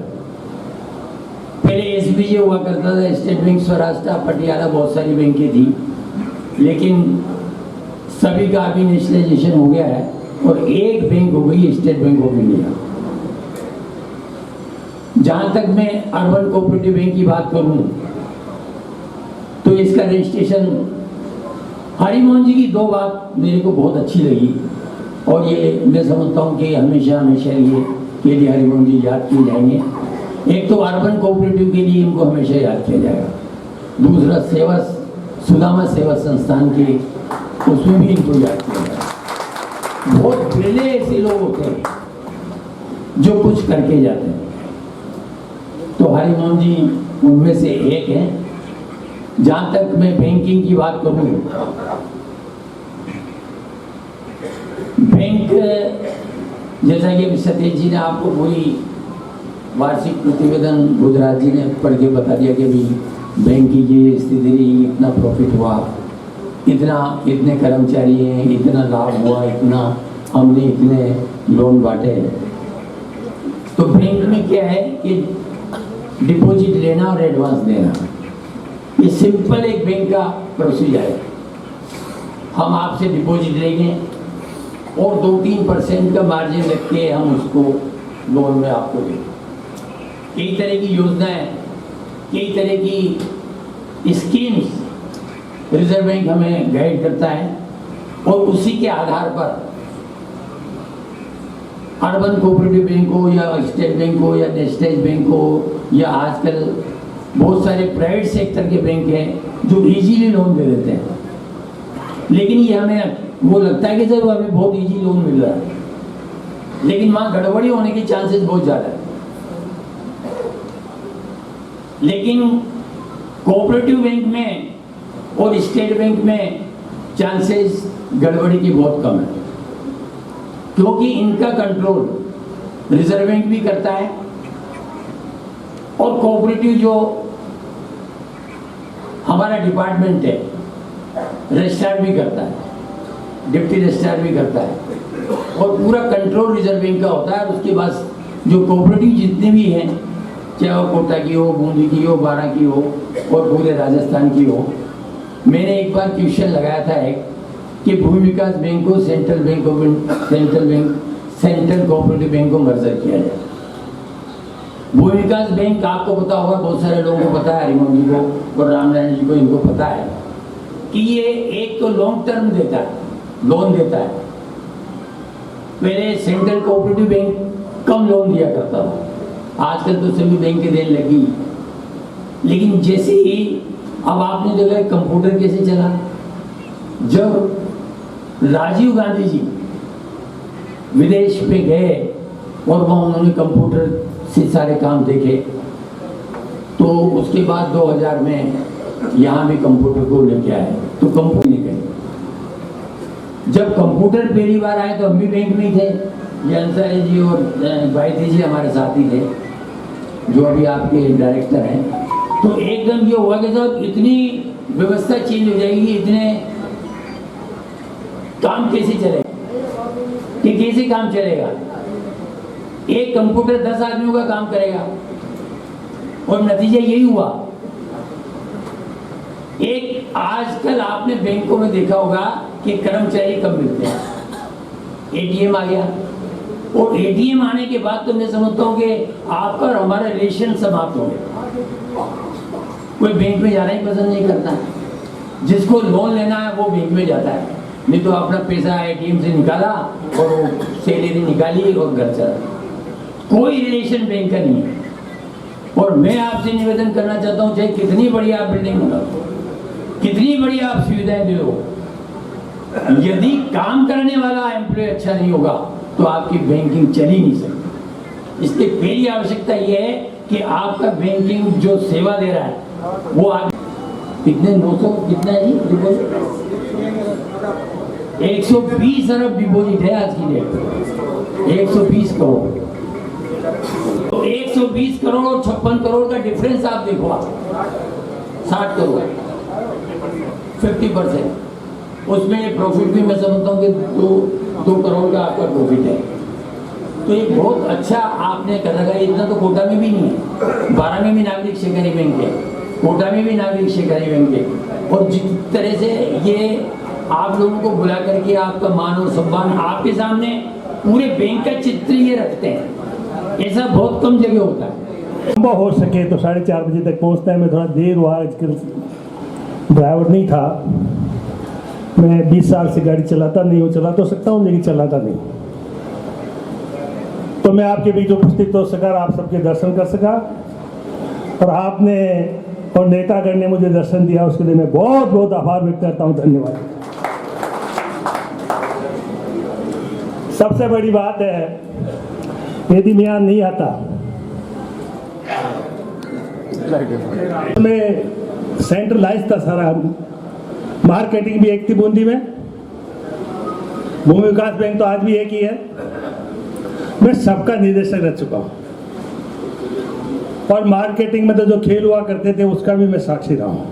पहले SBJ हुआ करता था, स्टेट बैंक, स्वराष्ट्र, पटियाला, बहुत सारी बैंकें थी, लेकिन सभी का अभी नेशनलाइजेशन हो गया है और एक बैंक हो गई, स्टेट बैंक ऑफ इंडिया। जहां तक मैं अर्बन कोऑपरेटिव बैंक की बात करूं तो इसका रजिस्ट्रेशन, हरिमोहन जी की 2 बात मेरे को बहुत अच्छी लगी, और ये मैं समझता हूं कि हमेशा हमेशा ये के लिए हरिमोहन जी याद किए जाएंगे। एक तो अर्बन कोऑपरेटिव के लिए इनको हमेशा याद किया जाएगा, दूसरा सेवा सुदामा सेवा संस्थान के, उसमें भी इनको याद किया जाएगा। बहुत पहले ऐसे लोग होते हैं जो कुछ करके जाते हैं, तो हरिमोहन जी उनमें से एक हैं। जहाँ तक मैं बैंकिंग की बात करूँ, बैंक जैसा कि अभी सतीश जी ने आपको पूरी वार्षिक प्रतिवेदन गुजरात जी ने पढ़ के बता दिया कि अभी बैंक की ये स्थिति रही, इतना प्रॉफिट हुआ, इतने कर्मचारी हैं, इतना लाभ हुआ, इतना हमने इतने लोन बांटे। तो बैंक में क्या है कि डिपॉजिट लेना और एडवांस देना, ये सिंपल एक बैंक का प्रोसीजर है। हम आपसे डिपॉजिट लेंगे और 2-3% का मार्जिन रख के हम उसको लोन में आपको देंगे। कई तरह की योजनाएं, कई तरह की स्कीम्स रिजर्व बैंक हमें गाइड करता है और उसी के आधार पर अर्बन कोऑपरेटिव बैंक हो या स्टेट बैंक हो या नेशनलाइज बैंक हो या आजकल बहुत सारे प्राइवेट सेक्टर के बैंक हैं जो इजीली लोन दे देते हैं। लेकिन ये हमें वो लगता है कि सर हमें बहुत इजी लोन मिल रहा है, लेकिन वहाँ गड़बड़ी होने के चांसेस बहुत ज़्यादा है। लेकिन कोऑपरेटिव बैंक में और स्टेट बैंक में चांसेस गड़बड़ी की बहुत कम है, क्योंकि इनका कंट्रोल रिजर्व बैंक भी करता है और कोऑपरेटिव जो हमारा डिपार्टमेंट है रजिस्ट्रार भी करता है, डिप्टी रजिस्ट्रार भी करता है और पूरा कंट्रोल रिजर्व बैंक का होता है। उसके बाद जो कोऑपरेटिव जितने भी हैं, चाहे वो कोटा की हो, बूंदी की हो, बारा की हो और पूरे राजस्थान की हो। मैंने एक बार क्वेश्चन लगाया था कि भूमि विकास बैंक को सेंट्रल कोऑपरेटिव बैंक को मर्जर किया जाए। भूमि विकास बैंक आपको पता होगा, बहुत सारे लोगों को पता है, हरिमोहन जी को और रामनारायण जी को, इनको पता है कि ये एक तो लॉन्ग टर्म देता है, लोन देता है। पहले सेंट्रल कोऑपरेटिव बैंक कम लोन दिया करता था, आजकल तो सभी बैंकें देने लगी। लेकिन जैसे ही अब आपने देखा कंप्यूटर कैसे चला, जब राजीव गांधी जी विदेश पे गए और वहाँ उन्होंने कंप्यूटर से सारे काम देखे, तो उसके बाद 2000 में यहाँ भी कंप्यूटर को लेके आए। तो कंप्यूटर नहीं गए। जब कंप्यूटर पहली बार आए तो हम भी बैंक में ही थे, ये अंसारी जी और भाईती जी हमारे साथी थे जो अभी आपके डायरेक्टर हैं। तो एकदम ये हुआ कि साहब इतनी व्यवस्था चेंज हो जाएगी, इतने काम कैसे चलेगा, कि कैसे काम चलेगा। एक कंप्यूटर 10 आदमियों का काम करेगा और नतीजा यही हुआ। एक आजकल आपने बैंकों में देखा होगा कि कर्मचारी कम मिलते हैं, एटीएम आ गया और एटीएम आने के बाद तो मैं समझता हूँ कि आपका और हमारा रिलेशन समाप्त हो गया। कोई बैंक में जाना ही पसंद नहीं करता है, जिसको लोन लेना है वो बैंक में जाता है, नहीं तो अपना पैसा एटीएम से निकाला और वो सैलरी निकाली और घर चला। कोई रिलेशन बैंक का नहीं है। और मैं आपसे निवेदन करना चाहता हूँ, चाहे कितनी बड़ी आप बिल्डिंग बनाओ, कितनी बड़ी आप सुविधाएं दे दो, यदि काम करने वाला एम्प्लॉय अच्छा नहीं होगा तो आपकी बैंकिंग चल ही नहीं सकती। इसलिए पहली आवश्यकता यह है कि आपका बैंकिंग जो सेवा दे रहा है वो आप कितने 900 कितना है जी डिपॉजिट, 120 अरब डिपॉजिट है आज की डेट, 120 करोड़। तो 120 करोड़ और 56 करोड़ का डिफरेंस आप देखो, आप 60 करोड़ 50%। उसमें प्रॉफिट भी मैं समझता हूँ कि 2 करोड़ का आपका प्रॉफिट है। तो ये बहुत अच्छा आपने कर रखा है। इतना तो कोटा में भी नहीं है, 12 में भी नागरिक सहकारी बैंक है, कोटा में भी नागरिक सहकारी बैंक है। और जिस तरह से ये आप लोगों को बुला करके आपका मान और सम्मान आपके सामने पूरे बैंक का चित्र ये रखते हैं, ऐसा बहुत कम जगह होता है। संभव हो सके तो 4:30 बजे तक पहुंचता है। मैं थोड़ा देर हुआ, आजकल ड्राइवर नहीं था। मैं 20 साल से गाड़ी चलाता नहीं हूँ, चला तो सकता हूँ लेकिन चलाता नहीं। तो मैं आपके बीच उपस्थित हो सका, आप सबके दर्शन कर सका, और आपने और नेतागण ने मुझे दर्शन दिया, उसके लिए मैं बहुत बहुत आभार व्यक्त करता हूँ। धन्यवाद। सबसे बड़ी बात है, यदि मैं यहाँ नहीं आता, मैं सेंट्रलाइज था सारा, मार्केटिंग भी एक थी बूंदी में, भूमि विकास बैंक तो आज भी एक ही है, मैं सबका निदेशक रह चुका हूँ और मार्केटिंग में तो जो खेल हुआ करते थे उसका भी मैं साक्षी रहा हूँ।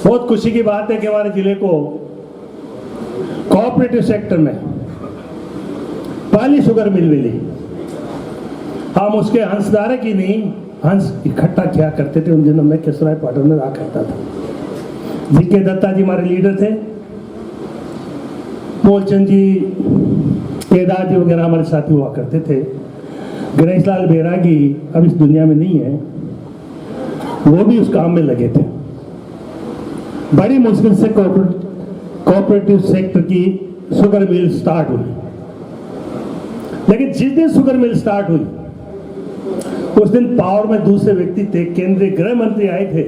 बहुत खुशी की बात है कि हमारे जिले को कोऑपरेटिव सेक्टर में पहली शुगर मिल मिली। हम उसके हंसदारे की नहीं, हंस इकट्ठा किया करते थे। उन दिनों में केसराय पाटन में रहा करता था। जी के दत्ता जी हमारे लीडर थे, मोलचंद जी, केदार जी वगैरह हमारे साथी हुआ करते थे। गणेश लाल बैरागी अब इस दुनिया में नहीं है, वो भी उस काम में लगे थे। बड़ी मुश्किल से कोऑपरेटिव सेक्टर की शुगर मिल स्टार्ट हुई, लेकिन जिस दिन शुगर मिल स्टार्ट हुई उस दिन पावर में दूसरे व्यक्ति थे, केंद्रीय गृह मंत्री आए थे।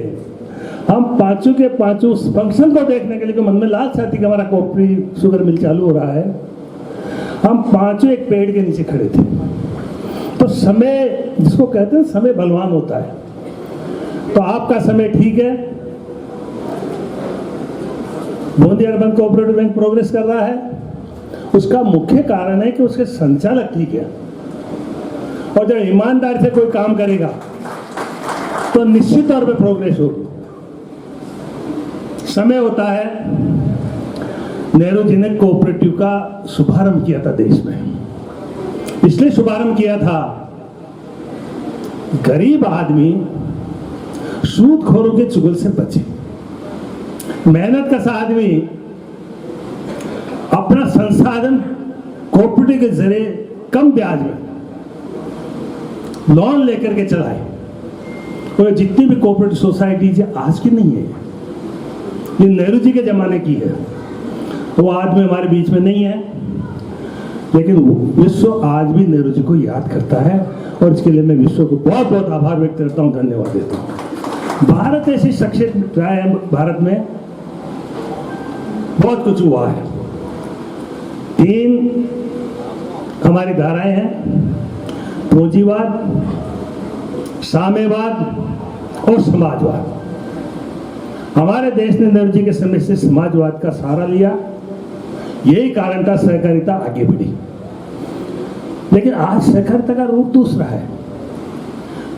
हम पांचों के पांचों उस फंक्शन को देखने के लिए, मन में लालसा थी कि हमारा कोऑपरेटिव शुगर मिल चालू हो रहा है। हम पांचों एक पेड़ के नीचे खड़े थे। तो समय, जिसको कहते हैं समय बलवान होता है, तो आपका समय ठीक है। Bundi urban cooperative bank progress कर रहा है। उसका मुख्य कारण है कि उसके संचालक ठीक है, और जब ईमानदार से कोई काम करेगा तो निश्चित तौर पे प्रोग्रेस होगी। समय होता है, नेहरू जी ने कोऑपरेटिव का शुभारंभ किया था देश में। इसलिए शुभारंभ किया था, गरीब आदमी सूदखोरों के चुगल से बचे, मेहनत कश आदमी अपना संसाधन कोऑपरेटिव के जरिए कम ब्याज में लोन लेकर के चलाए। और जितनी भी कोऑपरेटिव सोसाइटीज आज की नहीं है, ये नेहरू जी के जमाने की है। वो आदमी हमारे बीच में नहीं है, लेकिन विश्व आज भी नेहरू जी को याद करता है, और इसके लिए मैं विश्व को बहुत बहुत आभार व्यक्त करता हूँ, धन्यवाद देता हूँ। भारत ऐसी शख्सियत रहा है, भारत में बहुत कुछ हुआ है। 3 हमारी धाराएं हैं, पूंजीवाद, साम्यवाद और समाजवाद। हमारे देश ने नेहरू जी के समय से समाजवाद का सहारा लिया, यही कारण था सहकारिता आगे बढ़ी। लेकिन आज सहकारिता का रूप दूसरा है।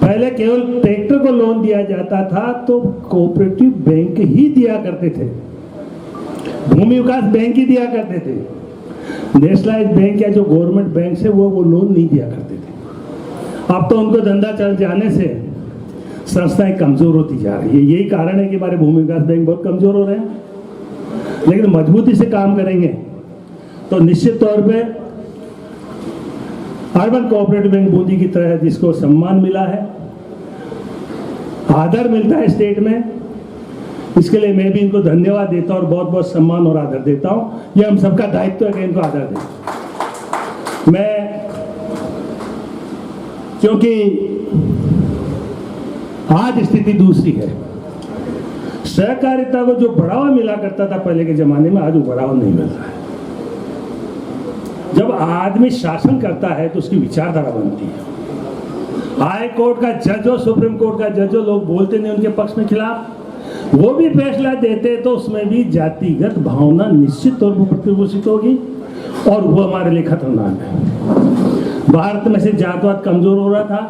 पहले केवल ट्रैक्टर को लोन दिया जाता था तो कोऑपरेटिव बैंक ही दिया करते थे, भूमि विकास बैंक ही दिया करते थे। नेशनलाइज बैंक या जो गवर्नमेंट बैंक है वो लोन नहीं दिया करते थे। अब तो उनको धंधा चल जाने से संस्थाएं कमजोर होती जा रही है। यही कारण है कि हमारे भूमि विकास बैंक बहुत कमजोर हो रहे हैं। लेकिन मजबूती से काम करेंगे तो निश्चित तौर पे अर्बन कोऑपरेटिव बैंक बूंदी की तरह, जिसको सम्मान मिला है, आदर मिलता है स्टेट में, इसके लिए मैं भी इनको धन्यवाद देता हूं और बहुत बहुत सम्मान और आदर देता हूं। ये हम सबका दायित्व है कि इनको आदर दें। मैं, क्योंकि आज स्थिति दूसरी है। सहकारिता को जो बढ़ावा मिला करता था पहले के जमाने में, आज वो बढ़ावा नहीं मिल रहा है। जब आदमी शासन करता है तो उसकी विचारधारा बनती है। हाई कोर्ट का जज हो, सुप्रीम कोर्ट का जज हो, लोग बोलते नहीं उनके पक्ष में खिलाफ, वो भी फैसला देते तो उसमें भी जातिगत भावना निश्चित तौर पर प्रतिपोषित होगी, और वो हमारे लिए खतरनाक है। भारत में से जातवाद कमजोर हो रहा था,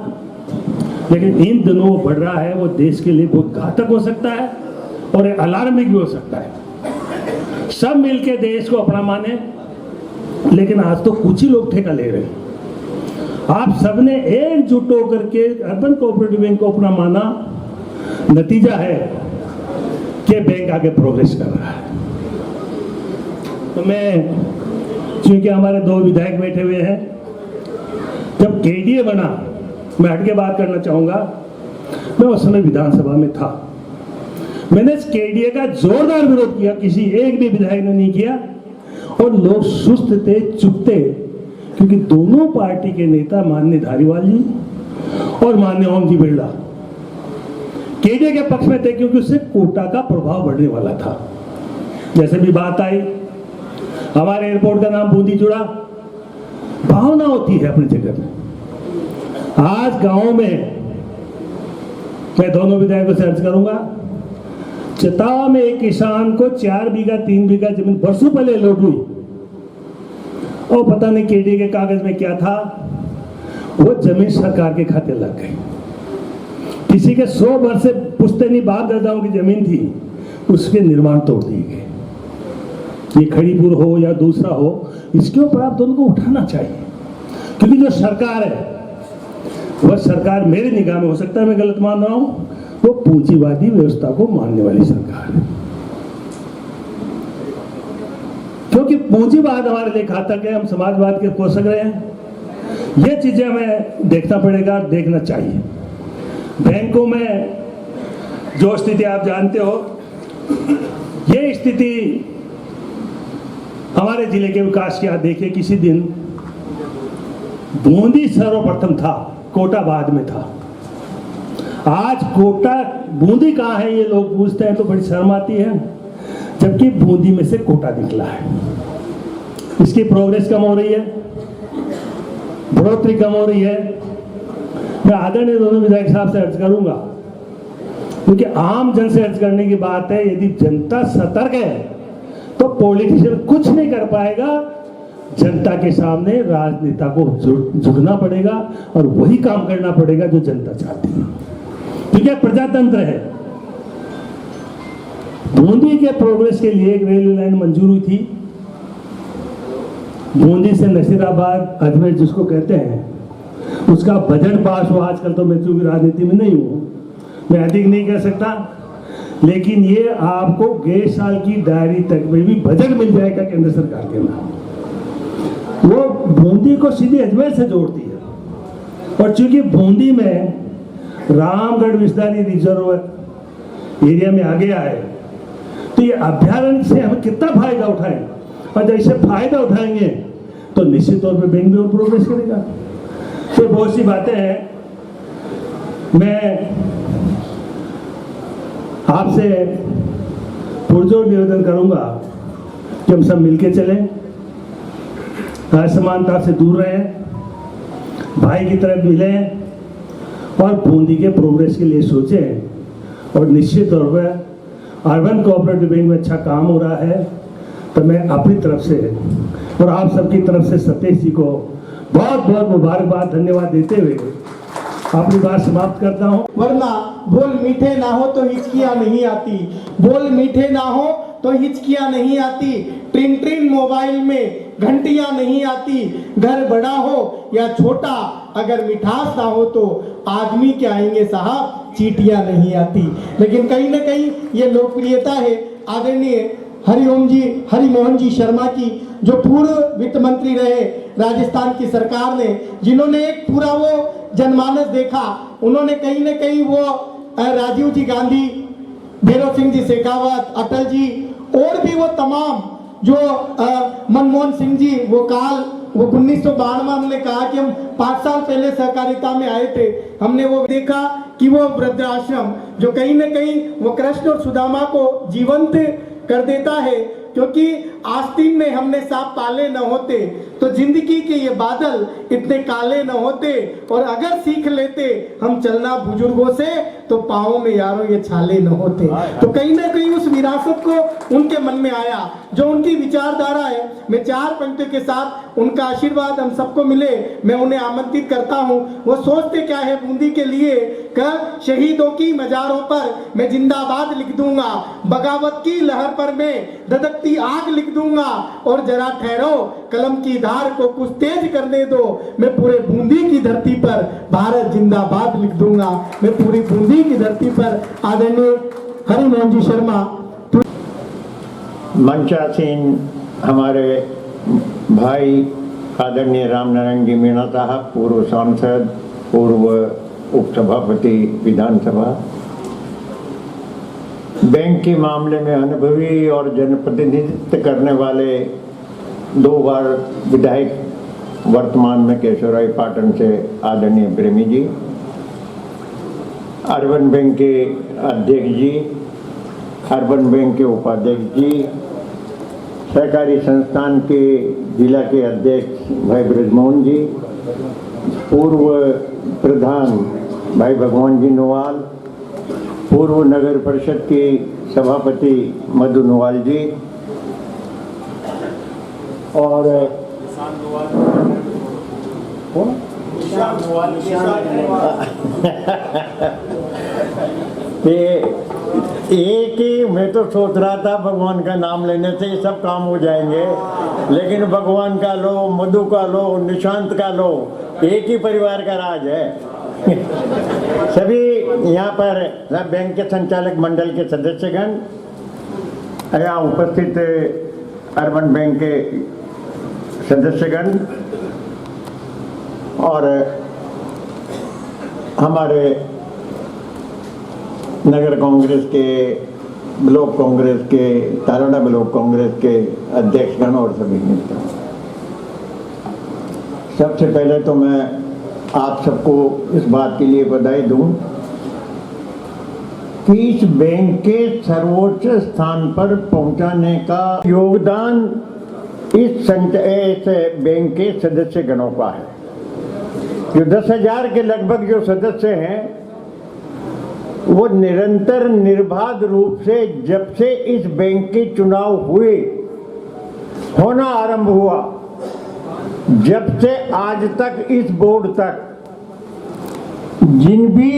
लेकिन इन दिनों वो बढ़ रहा है। वो देश के लिए बहुत घातक हो सकता है और अलार्मिंग भी हो सकता है। सब मिलके देश को अपना माने, लेकिन आज तो कुछ ही लोग ठेका ले रहे हैं। आप सबने एकजुट होकर के अर्बन कोऑपरेटिव बैंक को अपना माना, नतीजा है कि बैंक आगे प्रोग्रेस कर रहा है। तो मैं, क्योंकि हमारे 2 विधायक बैठे हुए हैं, जब केडीए बना, मैं हटके बात करना चाहूंगा, मैं उस समय विधानसभा में था। मैंने इस केडीए का जोरदार विरोध किया, किसी एक भी विधायक ने नहीं किया, और लोग सुस्त थे, चुप थे, क्योंकि दोनों पार्टी के नेता माननीय धारीवाल जी और माननीय ओम जी बिरला केडीए के पक्ष में थे, क्योंकि उससे कोटा का प्रभाव बढ़ने वाला था। जैसे भी बात आई, हमारे एयरपोर्ट का नाम बूंदी जुड़ा, भावना होती है अपनी जगह में। आज गांव में मैं दोनों विधायकों से अर्ज करूंगा, चितावा में एक किसान को 4 बीघा 3 बीघा जमीन बरसों पहले लौट हुई, और पता नहीं केडी के कागज में क्या था, वो जमीन सरकार के खाते लग गई। किसी के 100 वर्ष से पुश्तैनी बाप दादाओं की जमीन थी, उसके निर्माण तोड़ दिए गए। ये खड़ीपुर हो या दूसरा हो, इसके ऊपर आप दोनों को उठाना चाहिए, क्योंकि जो सरकार है वह सरकार मेरी निगाह में, हो सकता है मैं गलत मान रहा हूं, वो पूंजीवादी व्यवस्था को मानने वाली सरकार है। क्योंकि पूंजीवाद हमारे लिए घातक है, हम समाजवाद के पोषक रहे हैं। ये चीजें हमें देखना पड़ेगा, देखना चाहिए। बैंकों में जो स्थिति आप जानते हो, ये स्थिति हमारे जिले के विकास की आप देखिए, किसी दिन बूंदी सर्वप्रथम था, कोटा बाद में था। आज कोटा बूंदी कहाँ है ये लोग पूछते हैं तो बड़ी शर्म आती है, जबकि बूंदी में से कोटा निकला है। इसकी प्रोग्रेस कम हो रही है, बढ़ोतरी कम हो रही है। मैं आदरणीय दोनों विधायक साहब से अर्ज करूंगा, क्योंकि आम जन से अर्ज करने की बात है, यदि जनता सतर्क है तो पॉलिटिशियन कुछ नहीं कर पाएगा। जनता के सामने राजनेता को झुकना पड़ेगा और वही काम करना पड़ेगा जो जनता चाहती है, क्योंकि प्रजातंत्र है। बूंदी के प्रोग्रेस के लिए एक रेलवे लाइन मंजूर हुई थी, बूंदी से नसीराबाद अजमेर जिसको कहते हैं, उसका बजट पास हुआ। आजकल तो मैं चूंकि राजनीति में नहीं हूं, मैं अधिक नहीं कह सकता, लेकिन ये आपको 1.5 साल की डायरी तक में भी बजट मिल जाएगा केंद्र सरकार के नाम। वो बूंदी को सीधे अजमेर से जोड़ती है, और चूंकि बूंदी में रामगढ़ विस्तारी रिजर्व एरिया में आ गया है, तो ये अभ्यारण्य से हम कितना फायदा उठाएं, और जैसे फायदा उठाएंगे तो निश्चित तौर पे बैंक भी और प्रोग्रेस करेगा। तो बहुत सी बातें हैं। मैं आपसे पुरजोर निवेदन करूंगा कि हम सब मिलके चलें, असमानता से दूर रहें, भाई की तरफ मिलें और बूंदी के प्रोग्रेस के लिए सोचें। और निश्चित तौर पर अर्बन कोऑपरेटिव बैंक में अच्छा काम हो रहा है, तो मैं अपनी तरफ से और आप सबकी तरफ से सतीश जी को बहुत बहुत मुबारकबाद, धन्यवाद देते हुए अपनी बात समाप्त करता हूँ। वरना बोल मीठे ना हो तो हिचकियां नहीं आती, बोल मीठे ना हो तो हिचकियां नहीं आती, ट्रिन ट्रिन मोबाइल में घंटियां नहीं आती, घर बड़ा हो या छोटा अगर मिठास ना हो तो आदमी क्या आएंगे साहब, चीटियां नहीं आती। लेकिन कहीं ना कहीं ये लोकप्रियता है आदरणीय हरिमोहन जी शर्मा की, जो पूर्व वित्त मंत्री रहे राजस्थान की सरकार ने, जिन्होंने एक पूरा वो जनमानस देखा। उन्होंने कहीं ना कहीं वो राजीव जी गांधी, भैरव सिंह जी शेखावत, अटल जी और भी वो तमाम जो मनमोहन सिंह जी, वो 1992 में हमने कहा कि हम 5 साल पहले सहकारिता में आए थे, हमने वो देखा कि वो वृद्धाश्रम जो कहीं ना कहीं वो कृष्ण और सुदामा को जीवंत कर देता है, क्योंकि आस्तीन में हमने सांप पाले न होते तो जिंदगी के ये बादल इतने काले न होते, और अगर सीख लेते हम चलना बुजुर्गों से तो पाँव में यारों ये छाले न होते। तो कहीं ना कहीं उस विरासत को उनके मन में आया, जो उनकी विचारधारा है। मैं 4 पंक्तियों के साथ उनका आशीर्वाद हम सबको मिले, मैं उन्हें आमंत्रित करता हूँ। वो सोचते क्या है बूंदी के लिए, कर शहीदों की मजारों पर मैं जिंदाबाद लिख दूंगा, बगावत की लहर पर मैं धधकती आग लिख दूंगा, और जरा ठहरो कलम की धार को कुछ तेज करने दो, मैं पूरे बूंदी की धरती पर भारत जिंदाबाद लिख दूंगा। मैं पूरी बूंदी की धरती पर आदरणीय हरिमोहन जी शर्मा। मंचासीन हमारे भाई आदरणीय रामनारायण जी मीणा साहब, पूर्व सांसद, पूर्व उपसभापति विधानसभा, बैंक के मामले में अनुभवी और जनप्रतिनिधित्व करने वाले 2 बार विधायक, वर्तमान में केशवराय पाटन से आदरणीय प्रेमी जी, अर्बन बैंक के अध्यक्ष जी, अर्बन बैंक के उपाध्यक्ष जी, सहकारी संस्थान के जिला के अध्यक्ष भाई ब्रजमोहन जी, पूर्व प्रधान भाई भगवान जी नोवाल, पूर्व नगर परिषद के सभापति मधु नोवाल जी, और एक ही मैं तो सोच रहा था भगवान का नाम लेने से ये सब काम हो जाएंगे, लेकिन भगवान का लो, मधु का लो, निशांत का लो, एक ही परिवार का राज है। सभी यहाँ पर सब बैंक के संचालक मंडल के सदस्यगण, यहाँ उपस्थित अर्बन बैंक के सदस्यगण और हमारे नगर कांग्रेस के, ब्लॉक कांग्रेस के, ताराड़ा ब्लॉक कांग्रेस के अध्यक्षगण और सभी मित्र, सबसे पहले तो मैं आप सबको इस बात के लिए बधाई दूं कि इस बैंक के सर्वोच्च स्थान पर पहुंचाने का योगदान इस बैंक के सदस्यगणों का है। जो 10,000 के लगभग जो सदस्य हैं वो निरंतर निर्बाध रूप से जब से इस बैंक के चुनाव होना आरंभ हुआ, जब से आज तक इस बोर्ड तक जिन भी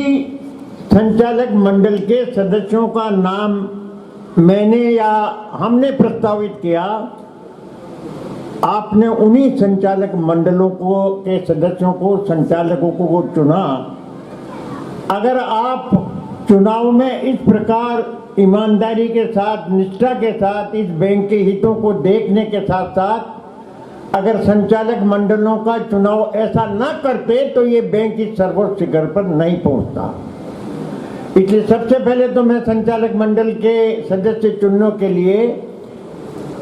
संचालक मंडल के सदस्यों का नाम मैंने या हमने प्रस्तावित किया, आपने उन्हीं संचालक मंडलों को के सदस्यों को, संचालकों को चुना। अगर आप चुनाव में इस प्रकार ईमानदारी के साथ, निष्ठा के साथ इस बैंक के हितों को देखने के साथ साथ अगर संचालक मंडलों का चुनाव ऐसा ना करते तो ये बैंक इस सर्वोच्च शिखर पर नहीं पहुंचता। इसलिए सबसे पहले तो मैं संचालक मंडल के सदस्य चुनने के लिए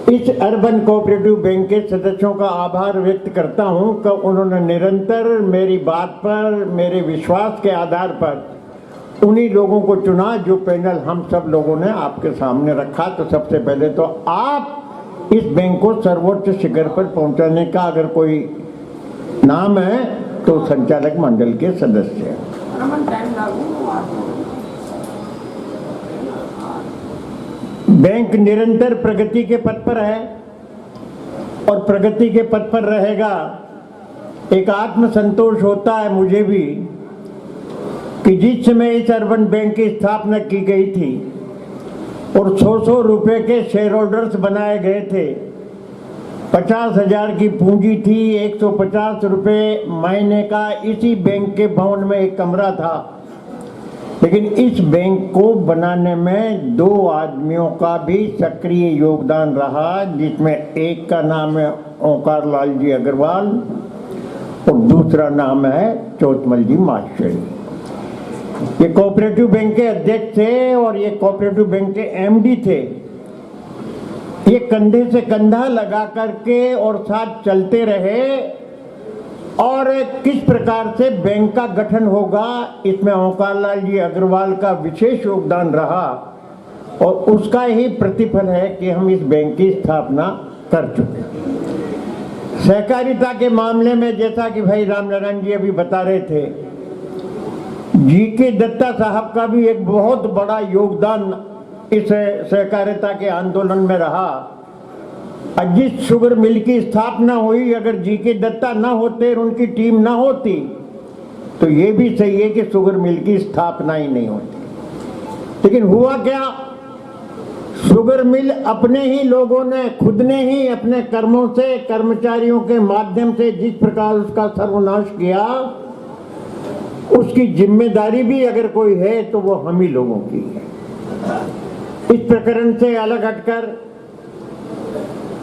इस अर्बन कोऑपरेटिव बैंक के सदस्यों का आभार व्यक्त करता हूं कि उन्होंने निरंतर मेरी बात पर, मेरे विश्वास के आधार पर उन्हीं लोगों को चुना जो पैनल हम सब लोगों ने आपके सामने रखा। तो सबसे पहले तो आप इस बैंक को सर्वोच्च शिखर पर पहुंचाने का अगर कोई नाम है तो संचालक मंडल के सदस्य। बैंक निरंतर प्रगति के पथ पर है और प्रगति के पथ पर रहेगा। एक आत्मसंतोष होता है मुझे भी कि जिस समय इस अर्बन बैंक की स्थापना की गई थी और 100 रुपए के शेयर होल्डर्स बनाए गए थे, 50,000 की पूंजी थी, 150 रुपए महीने का इसी बैंक के भवन में एक कमरा था। लेकिन इस बैंक को बनाने में 2 आदमियों का भी सक्रिय योगदान रहा, जिसमें एक का नाम है ओंकार लाल जी अग्रवाल और दूसरा नाम है चौतमल जी मास्टरी। ये कोऑपरेटिव बैंक के अध्यक्ष थे और ये कोऑपरेटिव बैंक के एमडी थे। ये कंधे से कंधा लगा करके और साथ चलते रहे और किस प्रकार से बैंक का गठन होगा इसमें ओंकार लाल जी अग्रवाल का विशेष योगदान रहा और उसका ही प्रतिफल है कि हम इस बैंक की स्थापना कर चुके। सहकारिता के मामले में जैसा कि भाई रामनारायण जी अभी बता रहे थे, जीके दत्ता साहब का भी एक बहुत बड़ा योगदान इस सहकारिता के आंदोलन में रहा। जिस शुगर मिल की स्थापना हुई, अगर जीके दत्ता ना होते, उनकी टीम ना होती तो ये भी सही है कि शुगर मिल की स्थापना ही नहीं होती। लेकिन हुआ क्या, शुगर मिल अपने ही लोगों ने, खुद ने ही अपने कर्मों से, कर्मचारियों के माध्यम से जिस प्रकार उसका सर्वनाश किया, उसकी जिम्मेदारी भी अगर कोई है तो वो हम ही लोगों की है। इस प्रकरण से अलग हटकर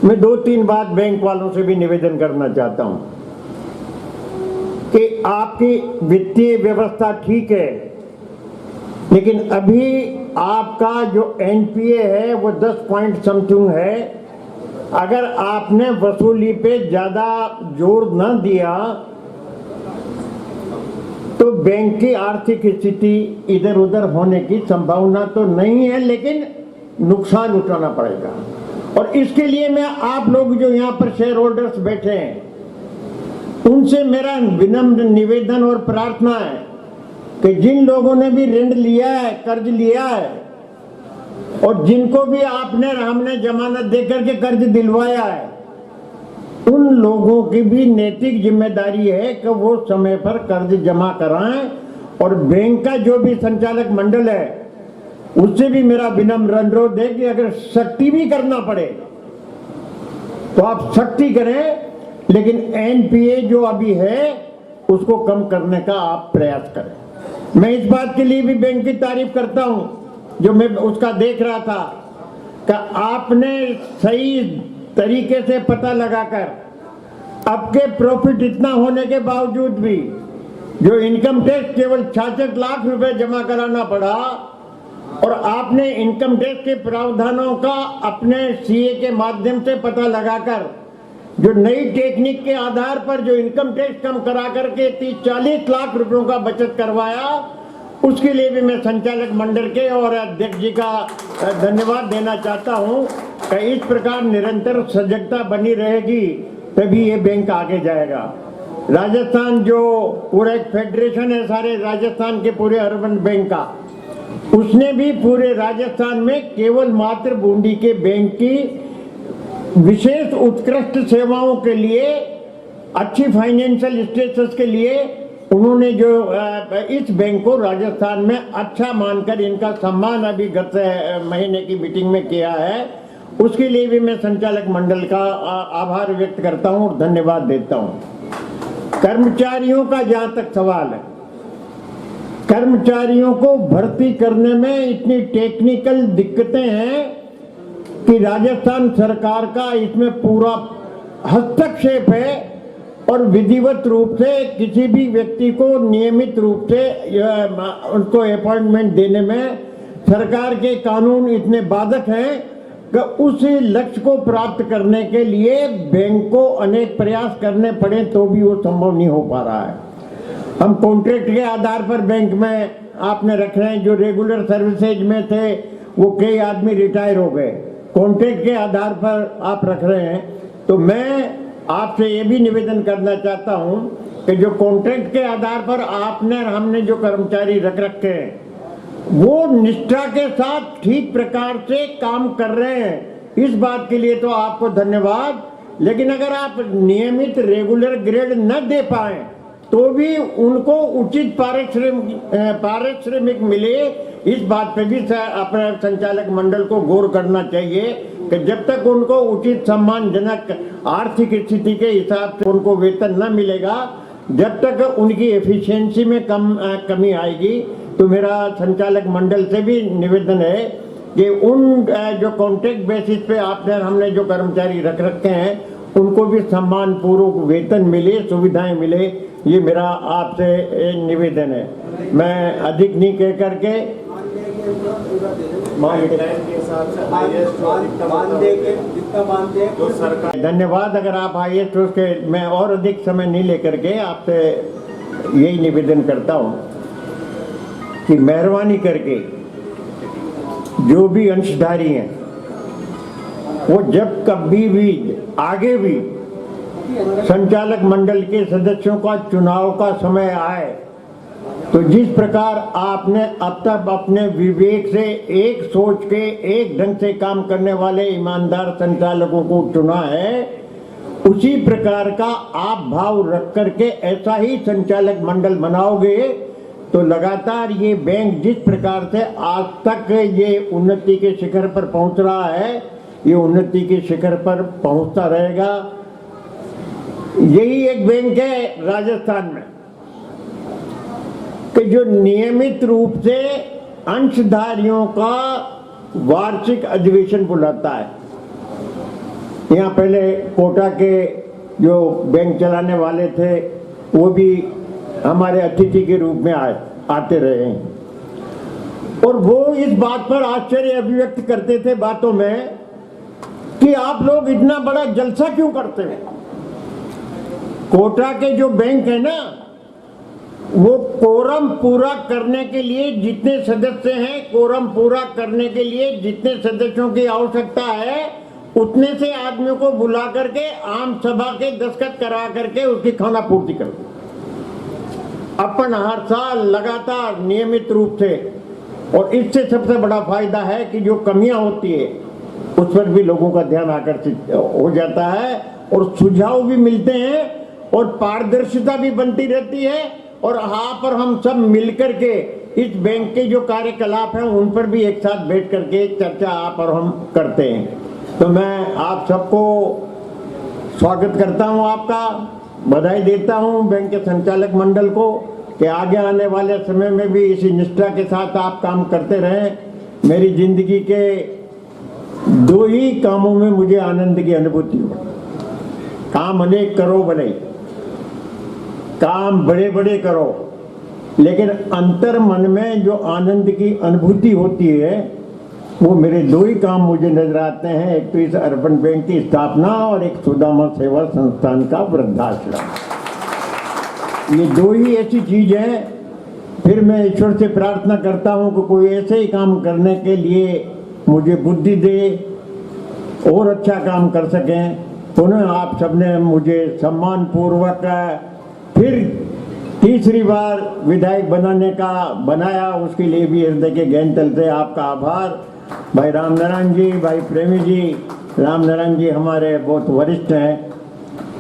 मैं 2-3 बात बैंक वालों से भी निवेदन करना चाहता हूं कि आपकी वित्तीय व्यवस्था ठीक है, लेकिन अभी आपका जो एनपीए है वो 10 पॉइंट समथिंग है। अगर आपने वसूली पे ज्यादा जोर न दिया तो बैंक की आर्थिक स्थिति इधर उधर होने की संभावना तो नहीं है, लेकिन नुकसान उठाना पड़ेगा। और इसके लिए मैं आप लोग जो यहाँ पर शेयर होल्डर्स बैठे हैं उनसे मेरा विनम्र निवेदन और प्रार्थना है कि जिन लोगों ने भी ऋण लिया है, कर्ज लिया है और जिनको भी हमने जमानत देकर के कर्ज दिलवाया है, उन लोगों की भी नैतिक जिम्मेदारी है कि वो समय पर कर्ज जमा कराएं, और बैंक का जो भी संचालक मंडल है उससे भी मेरा विनम्र अनुरोध है कि अगर सख्ती भी करना पड़े तो आप सख्ती करें, लेकिन एनपीए जो अभी है उसको कम करने का आप प्रयास करें। मैं इस बात के लिए भी बैंक की तारीफ करता हूं, जो मैं उसका देख रहा था कि आपने सही तरीके से पता लगाकर आपके प्रॉफिट इतना होने के बावजूद भी जो इनकम टैक्स केवल 66 लाख रुपए जमा कराना पड़ा, और आपने इनकम टैक्स के प्रावधानों का अपने सीए के माध्यम से पता लगाकर जो नई टेक्निक के आधार पर जो इनकम टैक्स कम करा करके 30-40 लाख रुपयों का बचत करवाया, उसके लिए भी मैं संचालक मंडल के और अध्यक्ष जी का धन्यवाद देना चाहता हूं कि इस प्रकार निरंतर सजगता बनी रहेगी तभी ये बैंक आगे जाएगा। राजस्थान जो पूरा एक फेडरेशन है सारे राजस्थान के पूरे अर्बन बैंक का, उसने भी पूरे राजस्थान में केवल मात्र बूंदी के बैंक की विशेष उत्कृष्ट सेवाओं के लिए, अच्छी फाइनेंशियल स्टेटस के लिए उन्होंने जो इस बैंक को राजस्थान में अच्छा मानकर इनका सम्मान अभी गत महीने की मीटिंग में किया है, उसके लिए भी मैं संचालक मंडल का आभार व्यक्त करता हूं और धन्यवाद देता हूं। कर्मचारियों का जहां तक सवाल है, कर्मचारियों को भर्ती करने में इतनी टेक्निकल दिक्कतें हैं कि राजस्थान सरकार का इसमें पूरा हस्तक्षेप है, और विधिवत रूप से किसी भी व्यक्ति को नियमित रूप से उनको अपॉइंटमेंट देने में सरकार के कानून इतने बाधक हैं कि उस लक्ष्य को प्राप्त करने के लिए बैंक को अनेक प्रयास करने पड़े तो भी वो संभव नहीं हो पा रहा है। हम कॉन्ट्रैक्ट के आधार पर बैंक में आपने रख रहे हैं, जो रेगुलर सर्विसेज में थे वो कई आदमी रिटायर हो गए, कॉन्ट्रैक्ट के आधार पर आप रख रहे हैं। तो मैं आपसे ये भी निवेदन करना चाहता हूं कि जो कॉन्ट्रैक्ट के आधार पर आपने हमने जो कर्मचारी रख रखे हैं वो निष्ठा के साथ ठीक प्रकार से काम कर रहे हैं, इस बात के लिए तो आपको धन्यवाद। लेकिन अगर आप नियमित रेगुलर ग्रेड न दे पाए तो भी उनको उचित पारिश्रमिक मिले, इस बात पे भी अपने संचालक मंडल को गौर करना चाहिए कि जब तक उनको उचित सम्मानजनक आर्थिक स्थिति के हिसाब से उनको वेतन न मिलेगा, जब तक उनकी एफिशिएंसी में कमी आएगी। तो मेरा संचालक मंडल से भी निवेदन है कि उन जो कॉन्ट्रैक्ट बेसिस पे हमने जो कर्मचारी रख रखे हैं उनको भी सम्मान पूर्वक वेतन मिले, सुविधाएं मिले, ये मेरा आपसे निवेदन है। मैं अधिक नहीं कह करके धन्यवाद। अगर आप आइए तो उसके मैं और अधिक समय नहीं लेकर के आपसे यही निवेदन करता हूं कि मेहरबानी करके जो भी अंशधारी हैं वो जब कभी भी आगे भी संचालक मंडल के सदस्यों का चुनाव का समय आए तो जिस प्रकार आपने अब तक अपने विवेक से एक सोच के एक ढंग से काम करने वाले ईमानदार संचालकों को चुना है, उसी प्रकार का आप भाव रख करके ऐसा ही संचालक मंडल बनाओगे तो लगातार ये बैंक जिस प्रकार से आज तक ये उन्नति के शिखर पर पहुंच रहा है, ये उन्नति के शिखर पर पहुंचता रहेगा। यही एक बैंक है राजस्थान में कि जो नियमित रूप से अंशधारियों का वार्षिक अधिवेशन बुलाता है। यहाँ पहले कोटा के जो बैंक चलाने वाले थे वो भी हमारे अतिथि के रूप में आते रहे हैं, और वो इस बात पर आश्चर्य अभिव्यक्त करते थे बातों में कि आप लोग इतना बड़ा जलसा क्यों करते हैं। कोटा के जो बैंक है ना, वो कोरम पूरा करने के लिए जितने सदस्य हैं, कोरम पूरा करने के लिए जितने सदस्यों की आवश्यकता है उतने से आदमियों को बुला करके आम सभा के दस्तखत करा करके उसकी खाना पूर्ति करते अपन हर साल लगातार नियमित रूप से। और इससे सबसे बड़ा फायदा है कि जो कमियां होती है उस पर भी लोगों का ध्यान आकर्षित हो जाता है और सुझाव भी मिलते हैं और पारदर्शिता भी बनती रहती है। और यहाँ पर हम सब मिलकर के इस बैंक के जो कार्यकलाप हैं उन पर भी एक साथ बैठ करके चर्चा आप और हम करते हैं। तो मैं आप सबको स्वागत करता हूं, आपका बधाई देता हूं बैंक के संचालक मंडल को कि आगे आने वाले समय में भी इसी निष्ठा के साथ आप काम करते रहें। मेरी जिंदगी के दो ही कामों में मुझे आनंद की अनुभूति हो, काम अनेक करो भले, काम बड़े बड़े करो, लेकिन अंतर मन में जो आनंद की अनुभूति होती है वो मेरे दो ही काम मुझे नजर आते हैं। एक तो इस अर्बन बैंक की स्थापना और एक सुदामा सेवा संस्थान का वृद्धाश्रम। ये दो ही ऐसी चीज है। फिर मैं ईश्वर से प्रार्थना करता हूं कि कोई ऐसे ही काम करने के लिए मुझे बुद्धि दे और अच्छा काम कर सकें। पुनः आप सबने मुझे सम्मान पूर्वक फिर तीसरी बार विधायक बनाया, उसके लिए भी हृदय के गहन तल से आपका आभार। भाई रामनारायण जी, भाई प्रेमी जी, रामनारायण जी हमारे बहुत वरिष्ठ हैं,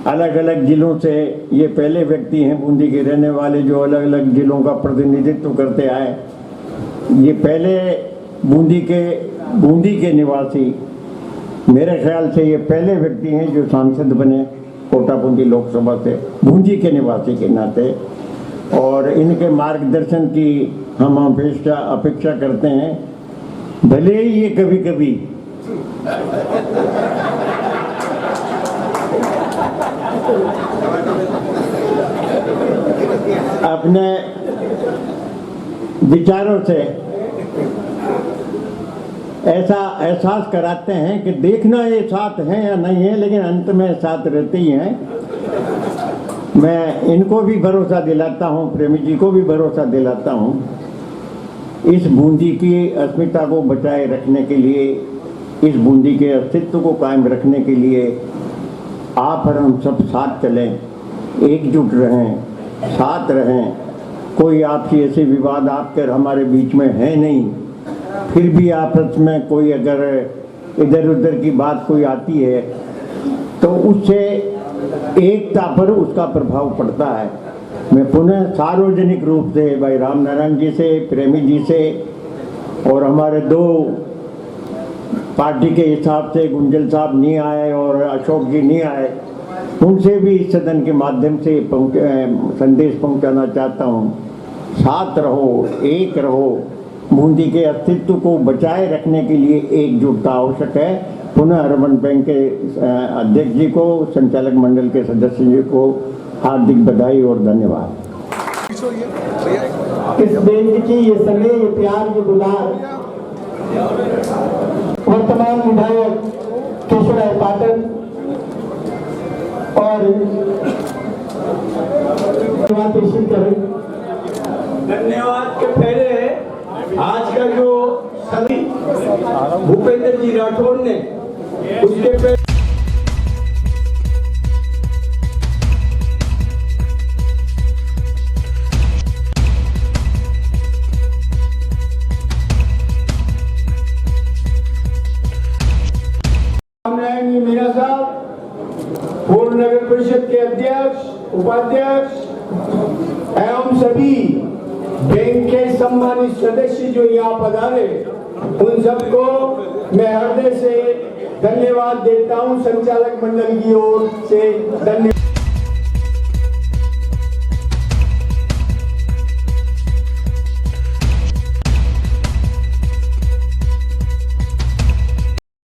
अलग अलग जिलों से ये पहले व्यक्ति हैं बूंदी के रहने वाले जो अलग अलग जिलों का प्रतिनिधित्व करते आए। ये पहले बूंदी के निवासी, मेरे ख्याल से ये पहले व्यक्ति हैं जो सांसद बने कोटा बूंदी लोकसभा से, बूंदी के निवासी के नाते। और इनके मार्गदर्शन की हम अपेक्षा करते हैं, भले ही ये कभी कभी अपने विचारों से ऐसा एहसास कराते हैं कि देखना ये साथ है या नहीं है, लेकिन अंत में साथ रहते ही हैं। मैं इनको भी भरोसा दिलाता हूँ, प्रेमी जी को भी भरोसा दिलाता हूँ, इस बूंदी की अस्मिता को बचाए रखने के लिए, इस बूंदी के अस्तित्व को कायम रखने के लिए आप और हम सब साथ चलें, एकजुट रहें, साथ रहें। कोई आपसी ऐसे विवाद आपके हमारे बीच में है नहीं, फिर भी आपस में कोई अगर इधर उधर की बात कोई आती है तो उससे एकता पर उसका प्रभाव पड़ता है। मैं पुनः सार्वजनिक रूप से भाई रामनारायण जी से, प्रेमी जी से और हमारे दो पार्टी के हिसाब से गुंजल साहब नहीं आए और अशोक जी नहीं आए, उनसे भी इस सदन के माध्यम से संदेश पहुंचाना चाहता हूं, साथ रहो, एक रहो। बूंदी के अस्तित्व को बचाए रखने के लिए एकजुटता आवश्यक है। पुनः अर्बन बैंक के अध्यक्ष जी को, संचालक मंडल के सदस्य जी को हार्दिक बधाई और धन्यवाद। इस बैंक की ये स्नेह, ये प्यार, ये दुलार वर्तमान विधायक केशवराय पाठक और धन्यवाद के पहले आज का जो सभी भूपेंद्र जी राठौर ने उसके पहले रामनारायण जी मीणा साहब, पूर्व नगर परिषद के अध्यक्ष, उपाध्यक्ष एवं सभी बैंक के सम्मानित सदस्य जो यहाँ पधारे, उन सबको मैं हृदय से धन्यवाद देता हूँ। संचालक मंडल की ओर से धन्यवाद।